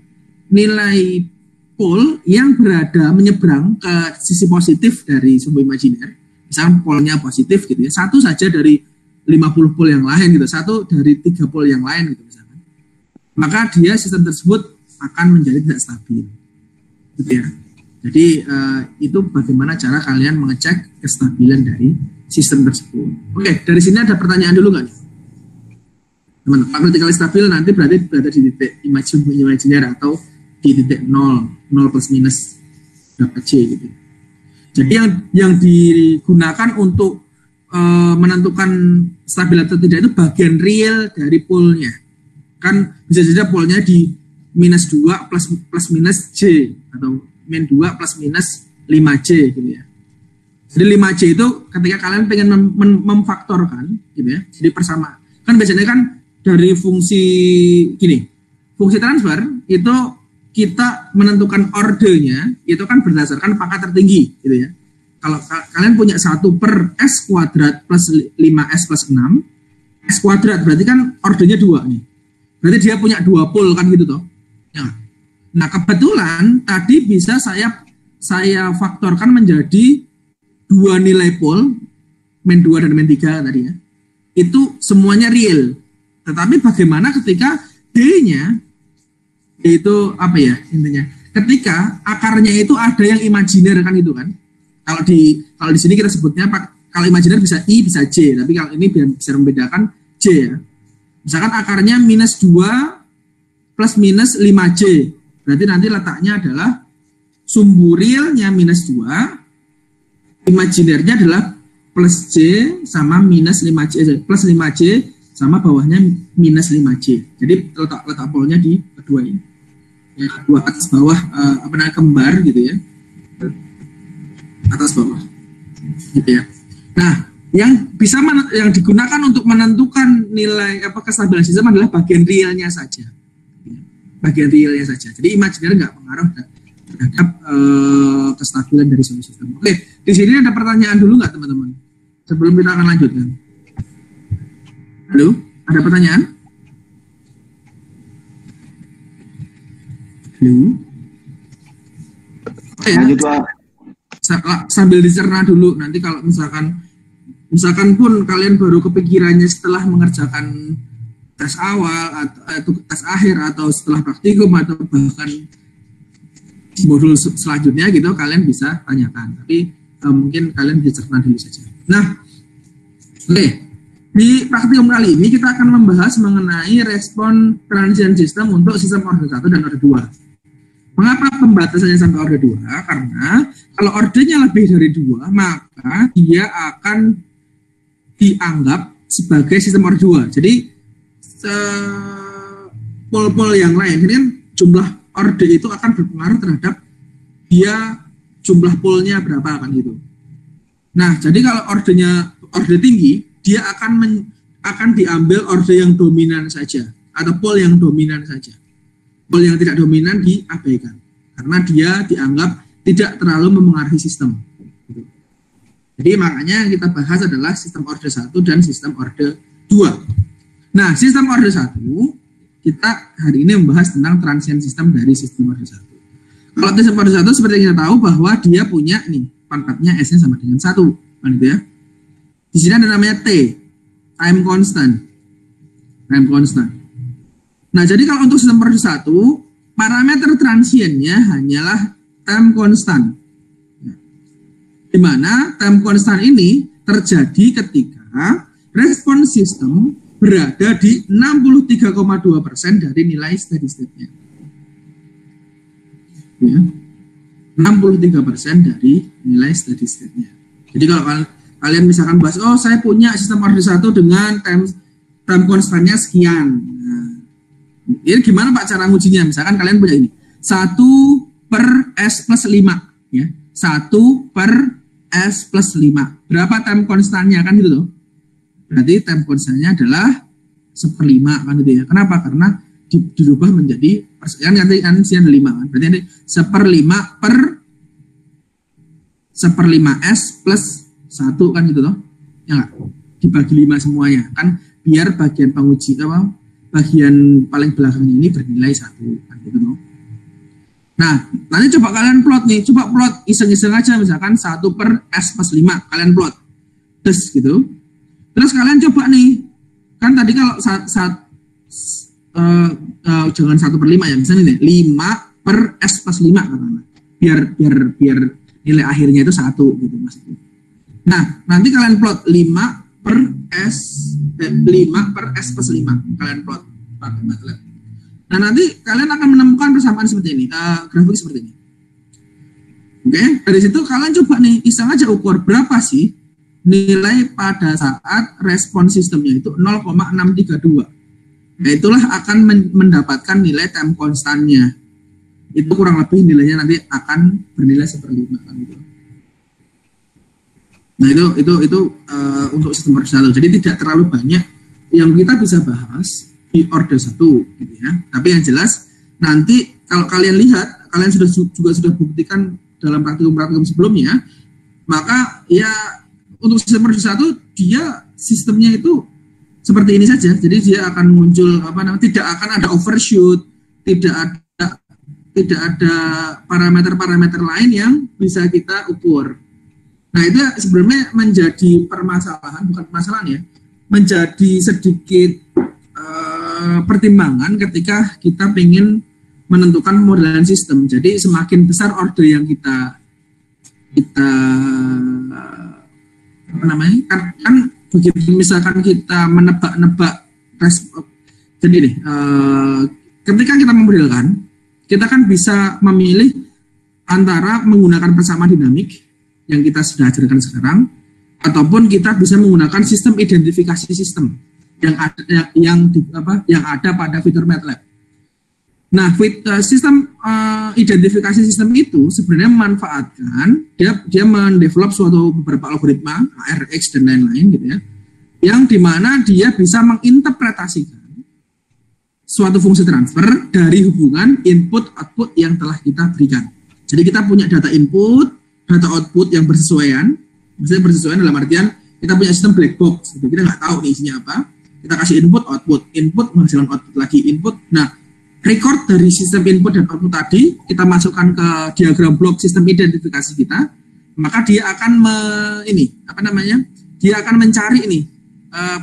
nilai pol yang berada menyeberang ke sisi positif dari sumbu imajiner, misalnya polnya positif gitu ya, satu saja dari 50 pol yang lain gitu, satu dari 3 pol yang lain gitu misalkan, maka dia sistem tersebut akan menjadi tidak stabil gitu ya. Jadi itu bagaimana cara kalian mengecek kestabilan dari sistem tersebut. Oke, dari sini ada pertanyaan dulu nggak nih? Teman-teman, vertikal stabil nanti berarti berada di titik imajiner atau di titik 0 plus minus berapa C gitu. Jadi yang digunakan untuk menentukan stabil atau tidak itu bagian real dari polnya. Kan bisa saja polnya di minus 2 plus minus J atau min 2 plus minus 5J gitu ya. Jadi 5J itu ketika kalian pengen memfaktorkan gitu ya. Jadi persama. Kan biasanya kan dari fungsi gini. Fungsi transfer itu kita menentukan ordernya itu kan berdasarkan pangkat tertinggi gitu ya. Kalau kalian punya 1 per S kuadrat plus 5S plus 6, S kuadrat berarti kan ordernya 2 nih. Berarti dia punya 2 pol kan gitu toh. Ya. Nah, kebetulan tadi bisa saya faktorkan menjadi 2 nilai pol, min 2 dan min 3 tadi ya. Itu semuanya real. Tetapi bagaimana ketika D-nya itu apa ya intinya? Ketika akarnya itu ada yang imajiner kan itu kan. Kalau di sini kita sebutnya kalau imajiner bisa I bisa J, tapi kalau ini bisa membedakan J ya. Misalkan akarnya minus 2 plus minus 5J. Berarti nanti letaknya adalah sumbu realnya minus 2, imajinernya adalah plus J sama minus 5J, plus 5J sama bawahnya minus 5J. Jadi letak polnya di kedua ini. Ya, kedua atas bawah kembar gitu ya. Atas bawah. Gitu ya. Nah, yang digunakan untuk menentukan nilai kestabilan sistem adalah bagian realnya saja. Bagian realnya saja. Jadi imajiner nggak pengaruh terhadap kestabilan dari suatu sistem. Oke, di sini ada pertanyaan dulu nggak teman-teman? Sebelum kita akan lanjutkan. Halo, ada pertanyaan? Halo. Oke, lanjut Pak. Sambil dicerna dulu. Nanti kalau misalkan pun kalian baru kepikirannya setelah mengerjakan tes awal atau tes akhir atau setelah praktikum atau bahkan modul selanjutnya gitu, kalian bisa tanyakan, tapi mungkin kalian bisa cerna dulu saja. Nah, oke, di praktikum kali ini kita akan membahas mengenai respon transient system untuk sistem order 1 dan order 2. Mengapa pembatasannya sampai order 2? Karena kalau ordernya lebih dari 2, maka dia akan dianggap sebagai sistem order 2. Jadi pol-pol yang lain ini kan jumlah order itu akan berpengaruh terhadap dia jumlah polnya berapa kan gitu. Nah, jadi kalau order tinggi, dia akan diambil order yang dominan saja atau pol yang dominan saja. Pol yang tidak dominan diabaikan karena dia dianggap tidak terlalu memengaruhi sistem. Jadi makanya kita bahas adalah sistem order 1 dan sistem order 2. Nah, sistem order 1, kita hari ini membahas tentang transient system dari sistem order 1. Kalau sistem order 1 seperti kita tahu bahwa dia punya nih, pangkatnya S-nya sama dengan 1, kan gitu ya. Di sini ada namanya T, time constant. Time constant. Nah, jadi kalau untuk sistem order 1, parameter transientnya hanyalah time constant. Di mana time constant ini terjadi ketika respon sistem berada di 63,2% dari nilai steady state-nya. Ya. 63% dari nilai steady state-nya. Jadi kalau kalian misalkan bahas, oh saya punya sistem order 1 dengan time constantnya sekian. Nah, ini gimana Pak cara ngujinya? Misalkan kalian punya ini 1 per S plus 5 ya. 1 per S plus 5. Berapa time constantnya kan gitu tuh. Berarti time constantnya adalah 1/5 kan gitu ya. Kenapa? Karena dirubah menjadi kan nanti ada 5 kan. Berarti nanti 1/5 per 1/5 S plus 1 kan gitu loh. Ya enggak? Dibagi 5 semuanya. Kan biar bagian penguji bagian paling belakang ini bernilai 1 kan gitu loh. Nah, nanti coba kalian plot nih. Coba plot iseng-iseng aja misalkan 1 per S plus 5 kalian plot. Terus gitu. Terus kalian coba nih. Kan tadi kalau jangan 1/5 ya, misalnya nih 5 per S plus 5 karena biar nilai akhirnya itu 1 gitu maksudnya. Nah, nanti kalian plot 5 per S plus 5 kalian plot pakai MATLAB. Nah, nanti kalian akan menemukan persamaan seperti ini, grafik seperti ini. Oke, dari situ kalian coba nih iseng aja ukur berapa sih nilai pada saat respon sistemnya itu 0,632. Nah, itulah akan mendapatkan nilai time constantnya. Itu kurang lebih nilainya nanti akan bernilai 1/5 kan gitu. Nah, itu untuk sistem order 1. Jadi tidak terlalu banyak yang kita bisa bahas di order 1 gitu ya. Tapi yang jelas nanti kalau kalian lihat, kalian juga sudah buktikan dalam praktikum sebelumnya, maka ya untuk sistem order 1 dia sistemnya itu seperti ini saja. Jadi dia akan muncul tidak akan ada overshoot, tidak ada parameter-parameter lain yang bisa kita ukur. Nah, itu sebenarnya menjadi permasalahan, bukan permasalahan ya, menjadi sedikit pertimbangan ketika kita ingin menentukan modelan sistem. Jadi semakin besar order yang kita kan begitu misalkan kita menebak-nebak jadi nih ketika kita memodelkan, kita kan bisa memilih antara menggunakan persamaan dinamik yang kita sudah ajarkan sekarang, ataupun kita bisa menggunakan sistem identifikasi sistem yang ada pada fitur MATLAB. Nah, sistem identifikasi sistem itu sebenarnya memanfaatkan dia mendevelop beberapa algoritma ARX dan lain-lain gitu ya, yang dimana dia bisa menginterpretasikan suatu fungsi transfer dari hubungan input output yang telah kita berikan. Jadi kita punya data input, data output yang bersesuaian. Misalnya bersesuaian dalam artian kita punya sistem black box, gitu. Kita nggak tahu nih isinya apa. Kita kasih input menghasilkan output lagi input. Nah, record dari sistem input dan output tadi kita masukkan ke diagram blok sistem identifikasi kita, maka dia akan dia akan mencari ini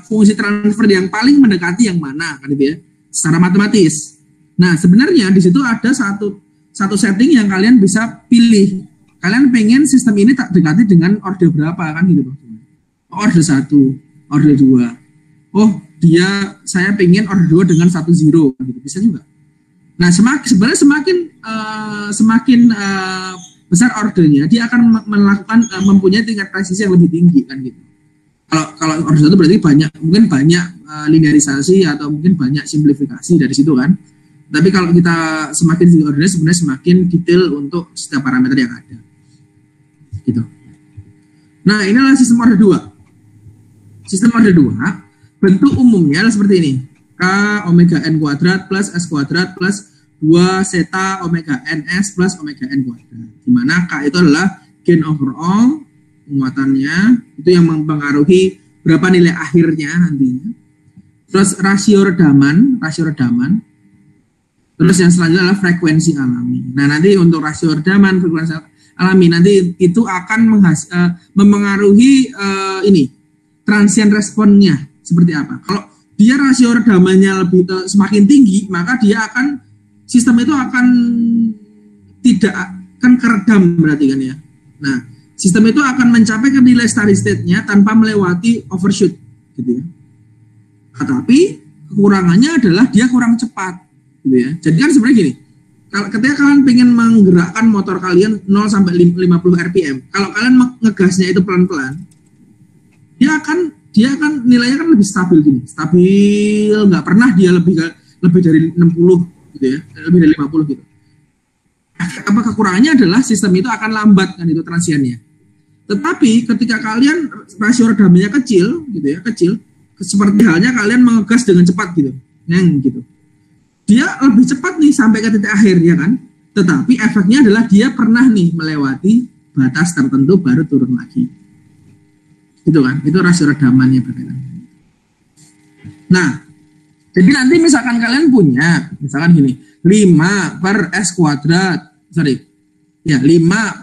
fungsi transfer yang paling mendekati yang mana kan gitu ya, secara matematis. Nah, sebenarnya di situ ada satu setting yang kalian bisa pilih. Kalian pengen sistem ini tak dekati dengan order berapa kan gitu. Order 1, order 2. Oh, saya pengen order 2 dengan 1 0 gitu. Bisa juga. Nah, sebenarnya semakin besar ordernya, dia akan mempunyai tingkat presisi yang lebih tinggi kan gitu. Kalau order 1 berarti mungkin banyak linearisasi atau mungkin banyak simplifikasi dari situ kan. Tapi kalau kita semakin tinggi ordernya, sebenarnya semakin detail untuk setiap parameter yang ada. Gitu. Nah, inilah sistem order 2. Sistem order 2 bentuk umumnya seperti ini. K omega n kuadrat plus S kuadrat plus 2 zeta omega ns plus omega n kuadrat. Di mana K itu adalah gain overall, penguatannya, itu yang mempengaruhi berapa nilai akhirnya nantinya. Terus rasio redaman. Terus yang selanjutnya adalah frekuensi alami. Nah, nanti untuk rasio redaman, frekuensi alami nanti itu akan mempengaruhi transient responnya seperti apa. Kalau dia rasio redamannya semakin tinggi, maka sistem itu akan tidak akan keredam berarti kan ya. Nah, sistem itu akan mencapai ke nilai steady state-nya tanpa melewati overshoot gitu ya. Tetapi kekurangannya adalah dia kurang cepat gitu ya. Jadi kan sebenarnya gini, ketika kalian pengen menggerakkan motor kalian 0 sampai 50 rpm, kalau kalian ngegasnya itu pelan-pelan, dia akan nilainya kan lebih stabil gini, stabil, nggak pernah dia lebih dari 60 gitu ya, lebih dari 50 gitu. Apa kekurangannya adalah sistem itu akan lambat kan itu transiennya. Tetapi ketika kalian rasio redamnya kecil gitu ya, kecil, seperti halnya kalian mengegas dengan cepat gitu, gitu. Dia lebih cepat nih sampai ke titik akhir ya kan. Tetapi efeknya adalah dia pernah nih melewati batas tertentu baru turun lagi. Gitu kan, itu rasio redamannya berbeda. Nah, jadi nanti misalkan kalian punya, misalkan gini, 5 per S kuadrat, 5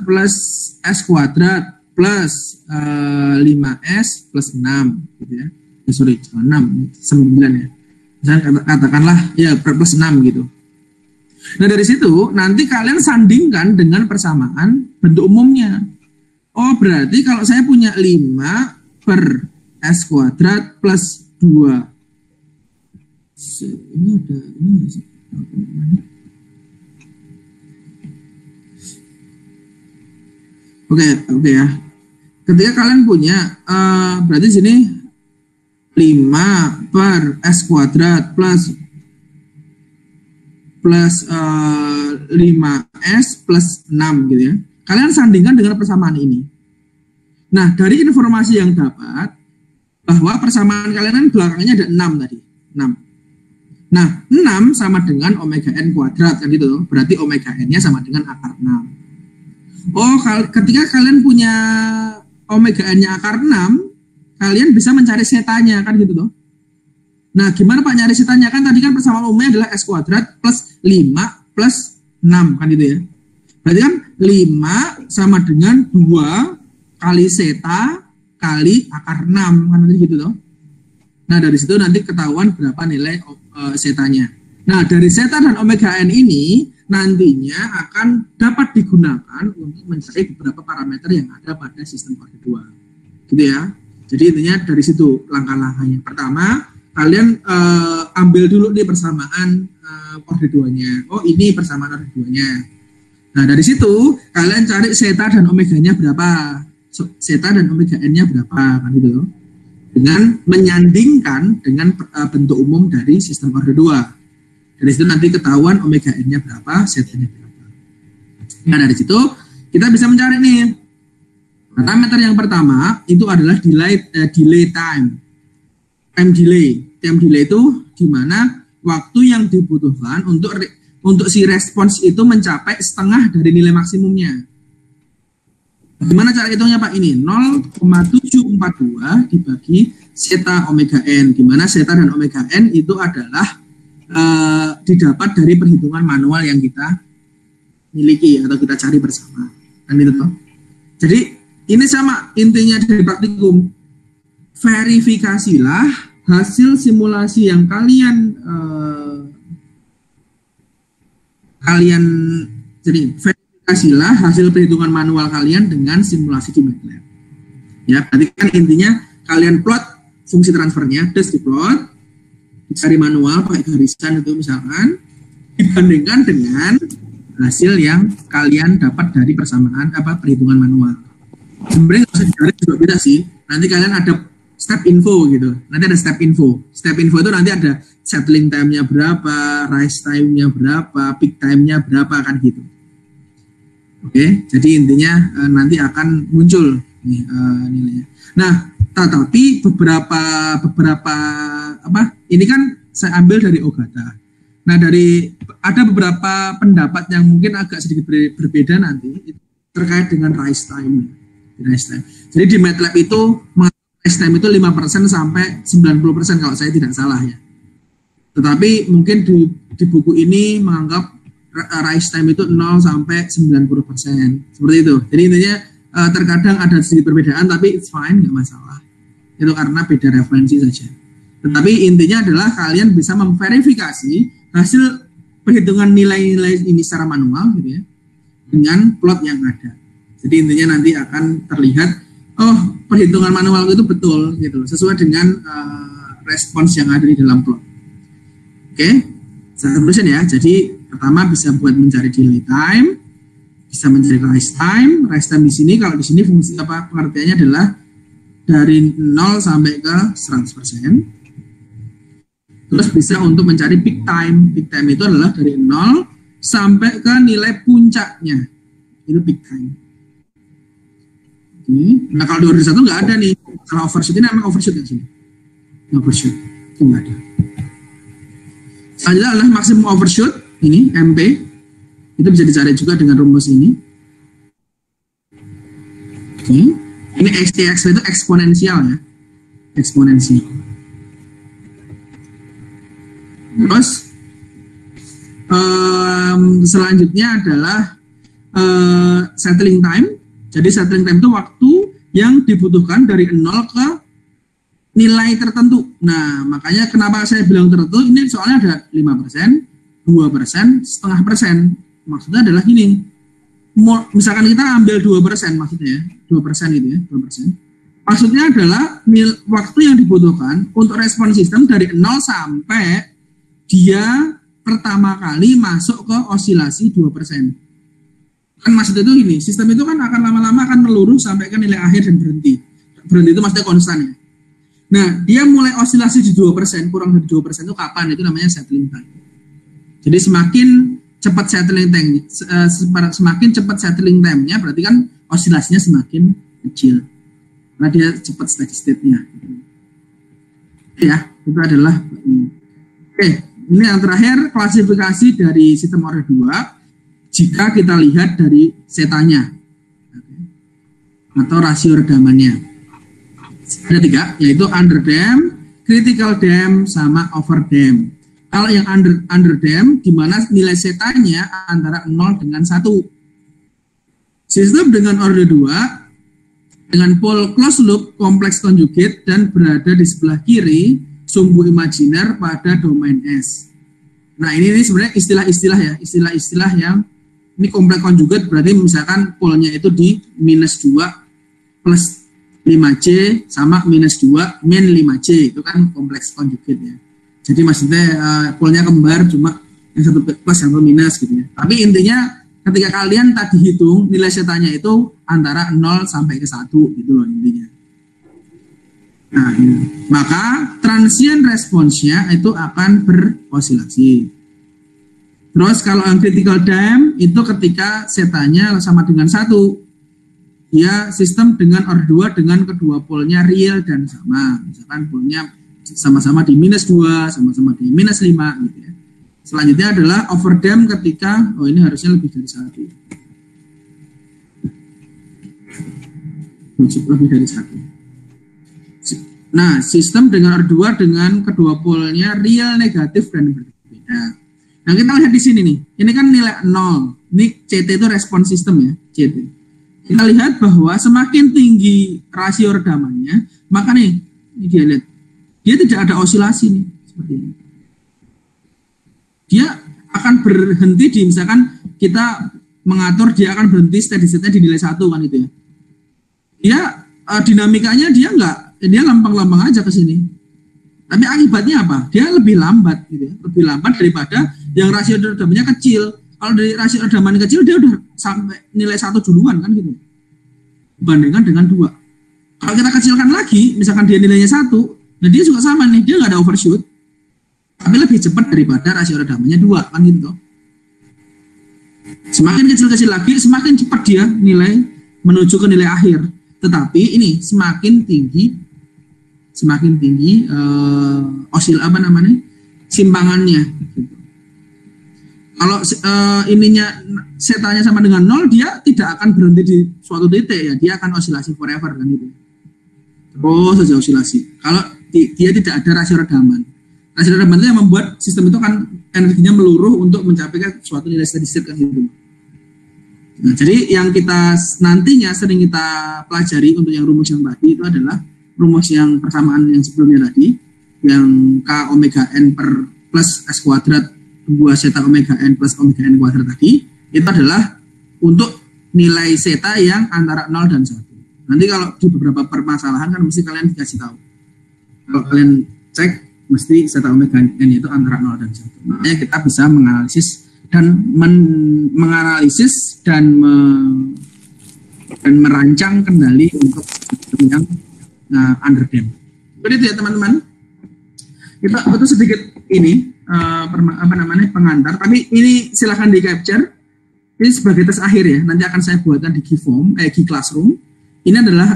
plus S kuadrat plus 5S plus 6, gitu ya. 6, 9 ya. Misalkan katakanlah, ya plus 6 gitu. Nah, dari situ, nanti kalian sandingkan dengan persamaan bentuk umumnya. Oh, berarti kalau saya punya 5 per S kuadrat plus 2. Ini ada ini sih. Oke ya. Ketika kalian punya berarti sini 5 per S kuadrat plus 5S plus 6 gitu ya. Kalian sandingkan dengan persamaan ini. Nah, dari informasi yang dapat, bahwa persamaan kalian kan belakangnya ada 6 tadi. 6. Nah, 6 sama dengan omega n kuadrat, kan gitu. Berarti omega n-nya sama dengan akar 6. Oh, ketika kalian punya omega n-nya akar 6, kalian bisa mencari setanya, kan gitu tuh. Nah, gimana Pak nyari setanya? Kan tadi kan persamaan umumnya adalah S kuadrat plus 5 plus 6, kan gitu ya. Berarti kan 5 sama dengan 2 kali seta kali akar 6 kan nanti gitu loh. Nah, dari situ nanti ketahuan berapa nilai setanya. Nah, dari seta dan omega n ini nantinya akan dapat digunakan untuk mencari beberapa parameter yang ada pada sistem orde 2. Gitu ya. Jadi intinya dari situ langkah-langkahnya. Pertama, kalian ambil dulu nih persamaan orde 2-nya. Oh, ini persamaan orde 2-nya. Nah, dari situ kalian cari seta dan omeganya berapa. Zeta dan omega n-nya berapa kan gitu loh. Dengan menyandingkan dengan bentuk umum dari sistem orde 2. Dari situ nanti ketahuan omega n-nya berapa, zetanya berapa. Nah, dari situ kita bisa mencari nih. Parameter yang pertama itu adalah delay time. Time delay itu di mana waktu yang dibutuhkan untuk si respons itu mencapai setengah dari nilai maksimumnya. Gimana cara hitungnya Pak? Ini 0,742 dibagi zeta omega n, di mana zeta dan omega n itu adalah didapat dari perhitungan manual yang kita miliki atau kita cari bersama. Kan itu toh. Jadi ini sama intinya dari praktikum. Verifikasilah hasil simulasi yang kalian jadi verifikasilah hasil perhitungan manual kalian dengan simulasi di MATLAB. Ya, berarti kan intinya kalian plot fungsi transfernya, terus diplot, dicari manual pakai garisan itu misalkan, dibandingkan dengan hasil yang kalian dapat dari persamaan perhitungan manual. Sebenarnya nggak usah dicari juga beda sih. Nanti kalian ada step info gitu. Nanti ada step info. Step info itu nanti ada settling time-nya berapa, rise time-nya berapa, peak time-nya berapa kan gitu. Oke, jadi intinya nanti akan muncul nih, nilainya. Nah, tetapi beberapa ini kan saya ambil dari Ogata. Nah, ada beberapa pendapat yang mungkin agak sedikit berbeda nanti terkait dengan rise time. Jadi di MATLAB itu rise time itu 5% sampai 90% kalau saya tidak salah ya. Tetapi mungkin di buku ini menganggap rise time itu 0 sampai 90%. Seperti itu. Jadi intinya terkadang ada sedikit perbedaan tapi it's fine, nggak masalah. Itu karena beda referensi saja. Tetapi intinya adalah kalian bisa memverifikasi hasil perhitungan nilai-nilai ini secara manual gitu ya, dengan plot yang ada. Jadi intinya nanti akan terlihat oh perhitungan manual itu betul gitu sesuai dengan respons yang ada di dalam plot. Oke, conclusion ya. Jadi pertama bisa buat mencari delay time, bisa mencari rise time. Rise time di sini kalau di sini fungsi pengertiannya adalah dari 0 sampai ke 100%. Terus bisa untuk mencari peak time. Peak time itu adalah dari 0 sampai ke nilai puncaknya. Itu peak time. Oke. Nah kalau di order 1 nggak ada nih. Kalau overshoot ini namanya overshoot ya sini. Overshoot itu nggak ada. Selanjutnya adalah maksimum overshoot. Ini MP. Itu bisa dicari juga dengan rumus ini. Oke. Ini XTX itu eksponensial ya. Eksponensial. Terus selanjutnya adalah settling time. Jadi settling time itu waktu yang dibutuhkan dari 0 ke nilai tertentu. Nah, makanya kenapa saya bilang tertentu, ini soalnya ada 5%, 2%, setengah persen. Maksudnya adalah ini. Misalkan kita ambil 2% maksudnya, 2% gitu ya, 2%. Maksudnya adalah waktu yang dibutuhkan untuk respon sistem dari 0 sampai dia pertama kali masuk ke osilasi 2%. Kan maksudnya itu ini, sistem itu kan akan lama-lama akan melurus sampai ke nilai akhir dan berhenti. Berhenti itu maksudnya konstan ya. Nah, dia mulai osilasi di 2%, kurang dari 2% itu kapan? Itu namanya settling time. Jadi semakin cepat settling time, semakin cepat settling time-nya berarti kan osilasinya semakin kecil. Karena dia cepat steady state-nya. Ya, itu adalah oke, ini yang terakhir klasifikasi dari sistem order 2 jika kita lihat dari setanya atau rasio redamannya. Ada 3, yaitu under dam, critical dam, sama over dam. Kalau yang under dam, di mana nilai setanya antara 0 dengan 1. Sistem dengan order 2, dengan pole closed loop, kompleks conjugate, dan berada di sebelah kiri, sumbu imajiner pada domain S. Nah ini sebenarnya istilah-istilah ya, istilah-istilah yang ini kompleks conjugate berarti misalkan polenya itu di -2 plus 5C sama -2 min 5C, itu kan kompleks conjugate ya. Jadi maksudnya polnya kembar cuma yang satu plus yang satu minus gitu ya. Tapi intinya ketika kalian tadi hitung nilai setanya itu antara 0 sampai ke 1 gitu loh intinya. Nah, ini. Maka transient response-nya itu akan berosilasi. Terus kalau yang critical dam itu ketika setanya sama dengan 1, ya sistem dengan order 2 dengan kedua polnya real dan sama. Misalkan polnya sama-sama di -2, sama-sama di -5 gitu ya. Selanjutnya adalah overdam ketika ini harusnya lebih dari 1. Lebih dari 1. Nah, sistem dengan order 2 dengan kedua polnya real, negatif, dan berbeda. Nah, kita lihat di sini nih. Ini kan nilai 0. Ini CT itu respons sistem ya, CT. Kita lihat bahwa semakin tinggi rasio redamannya, maka nih, ini dia lihat. Dia tidak ada osilasi nih, seperti ini. Dia akan berhenti di, misalkan kita mengatur dia akan berhenti steady state-nya di nilai 1 kan itu ya. Dia dinamikanya dia lambang-lambang aja ke sini. Tapi akibatnya apa? Dia lebih lambat gitu ya. Lebih lambat daripada yang rasio redamannya kecil. Kalau dari rasio redaman kecil dia udah sampai nilai 1 duluan kan gitu. Bandingkan dengan 2. Kalau kita kecilkan lagi, misalkan dia nilainya 1, nah dia juga sama nih, dia nggak ada overshoot. Tapi lebih cepat daripada rasio redamannya 2 kan gitu. Semakin kecil-kecil lagi, semakin cepat dia nilai menuju ke nilai akhir. Tetapi ini semakin tinggi simpangannya gitu. Kalau ininya setanya sama dengan 0, dia tidak akan berhenti di suatu titik ya, dia akan osilasi forever kan gitu. Terus saja osilasi. Kalau dia tidak ada rasio redaman. Rasio redaman itu yang membuat sistem itu kan energinya meluruh untuk mencapai suatu nilai steady state kan gitu. Nah, jadi yang kita nantinya sering kita pelajari untuk yang rumus yang tadi itu adalah rumus yang persamaan yang sebelumnya tadi, yang K omega N per plus S kuadrat 2 zeta omega N plus omega N kuadrat tadi, itu adalah untuk nilai zeta yang antara 0 dan 1. Nanti kalau di beberapa permasalahan kan mesti kalian dikasih tahu. Kalau kalian cek, mesti zeta omega N itu antara 0 dan 1. Makanya kita bisa menganalisis dan merancang kendali untuk sistem yang under them. Seperti itu ya teman-teman. Kita itu sedikit ini pengantar, tapi ini silahkan di capture. Ini sebagai tes akhir ya. Nanti akan saya buatkan di Key Classroom. Ini adalah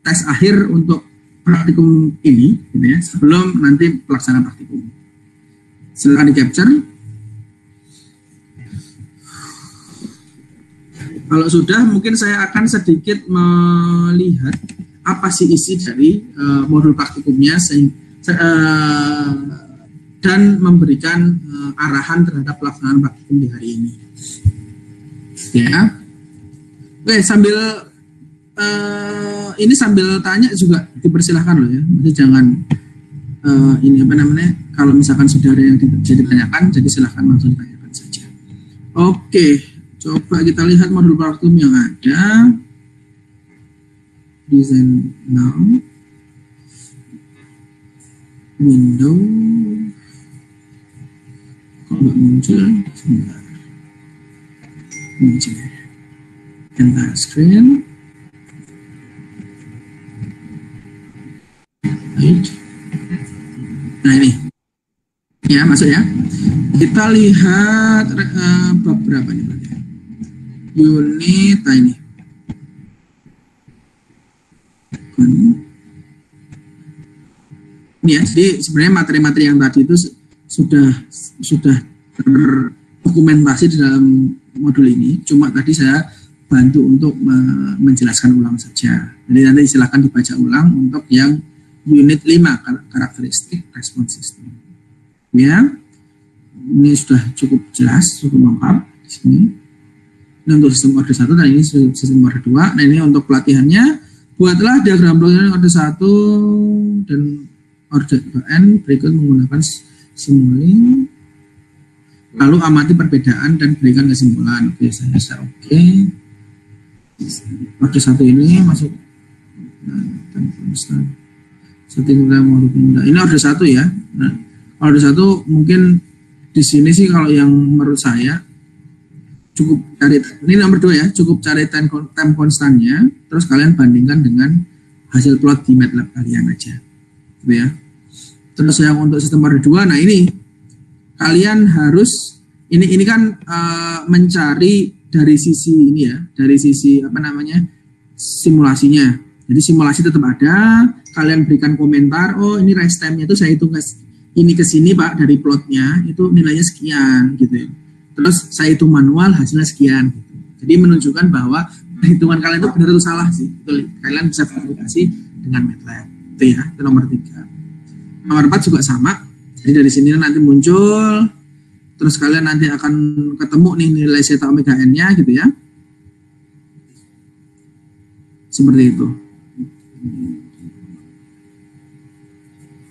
tes akhir untuk praktikum ini, gitu ya, sebelum nanti pelaksanaan praktikum. Silahkan di capture. Kalau sudah, mungkin saya akan sedikit melihat apa sih isi dari modul praktikumnya dan memberikan arahan terhadap pelaksanaan praktikum di hari ini. Ya, oke, sambil tanya juga dipersilahkan loh ya. Jadi jangan ini kalau misalkan sudah ada yang ditanyakan, jadi silahkan langsung ditanyakan saja. Oke, coba kita lihat modul praktikum yang ada. Design now. Window. Kok nggak muncul? Sebentar. Muncul. Entire screen. Right. Nah ini. Ya, masuk ya. Kita lihat bab berapa nih berarti? Unit ini. Ini ya, jadi sebenarnya materi-materi yang tadi itu sudah terdokumentasi di dalam modul ini. Cuma tadi saya bantu untuk menjelaskan ulang saja. Jadi nanti silakan dibaca ulang untuk yang unit 5 karakteristik response system. Ya, ini sudah cukup jelas, cukup lengkap di sini. Ini untuk sistem order 1 dan ini sistem order 2. Nah ini untuk pelatihannya. Buatlah diagram blok order 1 dan order n berikut menggunakan simuli. Lalu amati perbedaan dan berikan kesimpulan. Oke, saya oke. Order 1 ini masuk. Ini order 1 ya. Nah, order 1 mungkin di sini sih kalau yang menurut saya cukup cari, ini nomor 2 ya, cukup cari time konstannya, terus kalian bandingkan dengan hasil plot di MATLAB kalian aja, gitu ya. Terus yang untuk sistem order 2, nah ini kalian harus ini kan mencari dari sisi ini ya, dari sisi simulasinya. Jadi simulasi tetap ada, kalian berikan komentar, oh ini rise time-nya itu saya hitung ini ke sini Pak dari plotnya itu nilainya sekian gitu ya. Terus saya hitung manual hasilnya sekian gitu. Jadi menunjukkan bahwa perhitungan kalian itu benar atau salah sih. Betul. Kalian bisa verifikasi dengan MATLAB. Itu ya, itu nomor 3. Nomor 4 juga sama. Jadi dari sini nanti muncul, terus kalian nanti akan ketemu nih nilai zeta omega n-nya gitu ya. Seperti itu.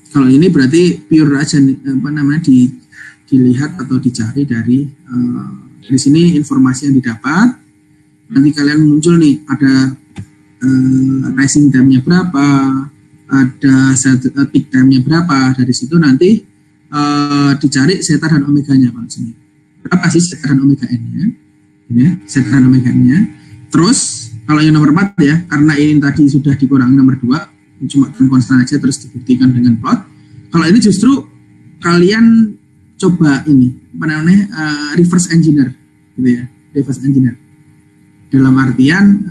Kalau ini berarti pure aja dilihat atau dicari dari sini informasi yang didapat. Nanti kalian muncul nih ada rising time-nya berapa, ada peak time-nya berapa. Dari situ nanti dicari zeta dan omega-nya kalau sini. Berapa sih zeta dan omega n-nya? Ini ya, zeta dan omega n-nya. Terus kalau yang nomor 4 ya, karena ini tadi sudah dikurangi nomor 2, cuma konstan aja terus dibuktikan dengan plot. Kalau ini justru kalian coba ini reverse engineer gitu ya, reverse engineer dalam artian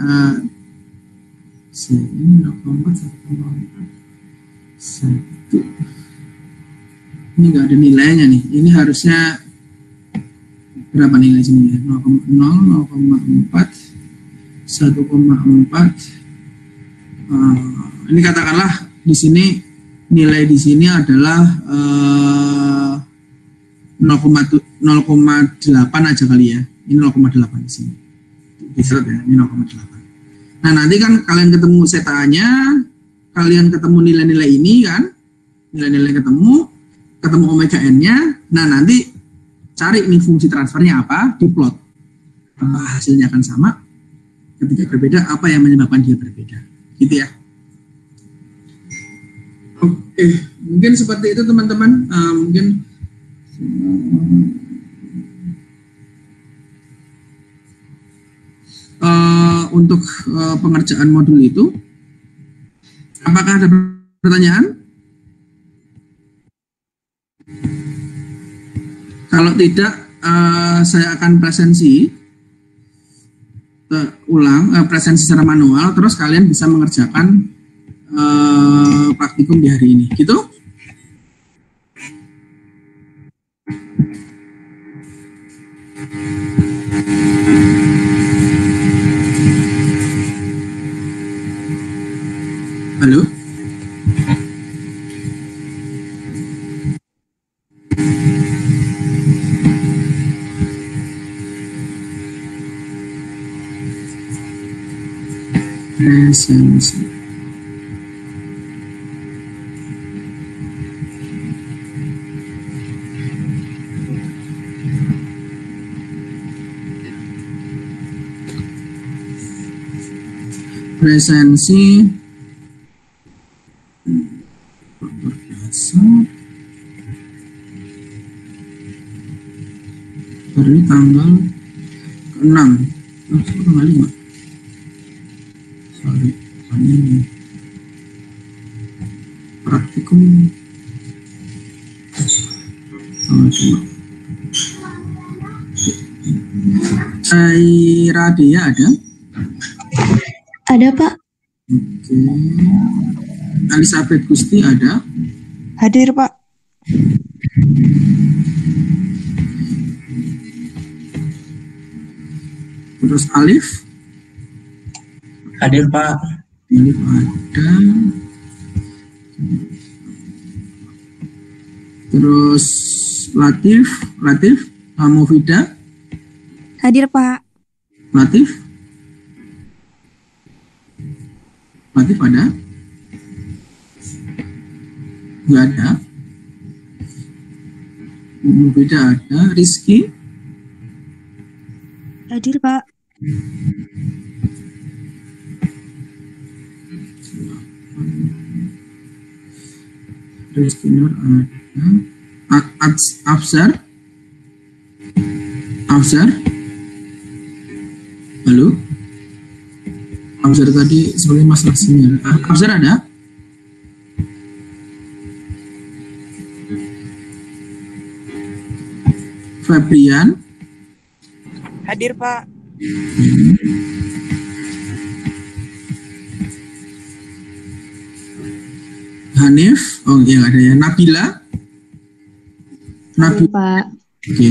ini 0,4 ini nggak ada nilainya nih, ini harusnya berapa nilai sini ya, 0,0 0,4 1,4 ini katakanlah di sini nilai di sini adalah 0,8 aja kali ya. Ini 0,8 di sini. Bisa ya, ini 0,8. Nah, nanti kan kalian ketemu zeta-nya, kalian ketemu nilai-nilai ini kan. Nilai-nilai ketemu omega n-nya. Nah, nanti cari ini fungsi transfernya apa, diplot. Hasilnya akan sama. Ketika berbeda, apa yang menyebabkan dia berbeda. Gitu ya. Oke, mungkin seperti itu teman-teman. Mungkin untuk pengerjaan modul itu Apakah ada pertanyaan? Kalau tidak, saya akan presensi secara manual, terus kalian bisa mengerjakan praktikum di hari ini, gitu? Halo? Presensi. Presensi luar biasa. Hari tanggal ke-6, tanggal 5. Sorry, ini praktikum tanggal 5. Radia ada? Ada, Pak. Oke. Elizabeth Gusti ada? Hadir, Pak. Terus Alif? Hadir, Pak. Alif ada. Terus Latif? Mufida? Hadir, Pak. Latif ada? Nggak ada. Mufida ada. Rizky? Hadir, Pak. Rizky Nur ada. Afzar? Halo? Afzar tadi sebagai masalah sinyal. Afzar ada? Febrian? Hadir, Pak. Hanif? Oh iya ada ya. Nabila? Hadir, Pak. Oke.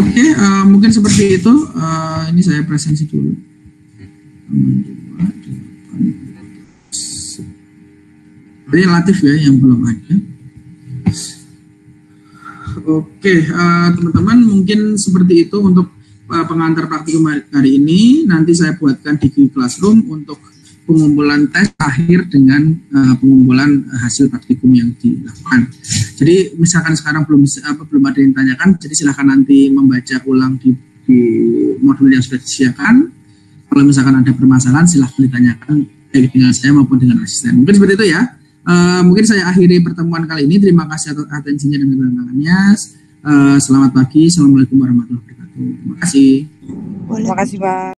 Oke, mungkin seperti itu. Ini saya presensi dulu. Relatif ya yang belum ada. Oke, teman-teman mungkin seperti itu untuk pengantar praktikum hari ini. Nanti saya buatkan di Classroom untuk pengumpulan tes akhir dengan pengumpulan hasil praktikum yang dilakukan. Jadi misalkan sekarang belum ada yang tanyakan, jadi silahkan nanti membaca ulang di modul yang sudah disediakan. Kalau misalkan ada permasalahan, silahkan ditanyakan baik dengan saya maupun dengan asisten. Mungkin seperti itu ya. Mungkin saya akhiri pertemuan kali ini. Terima kasih atas atensinya dan kedatangannya. Selamat pagi. Assalamualaikum warahmatullahi wabarakatuh. Terima kasih. Terima kasih, Pak.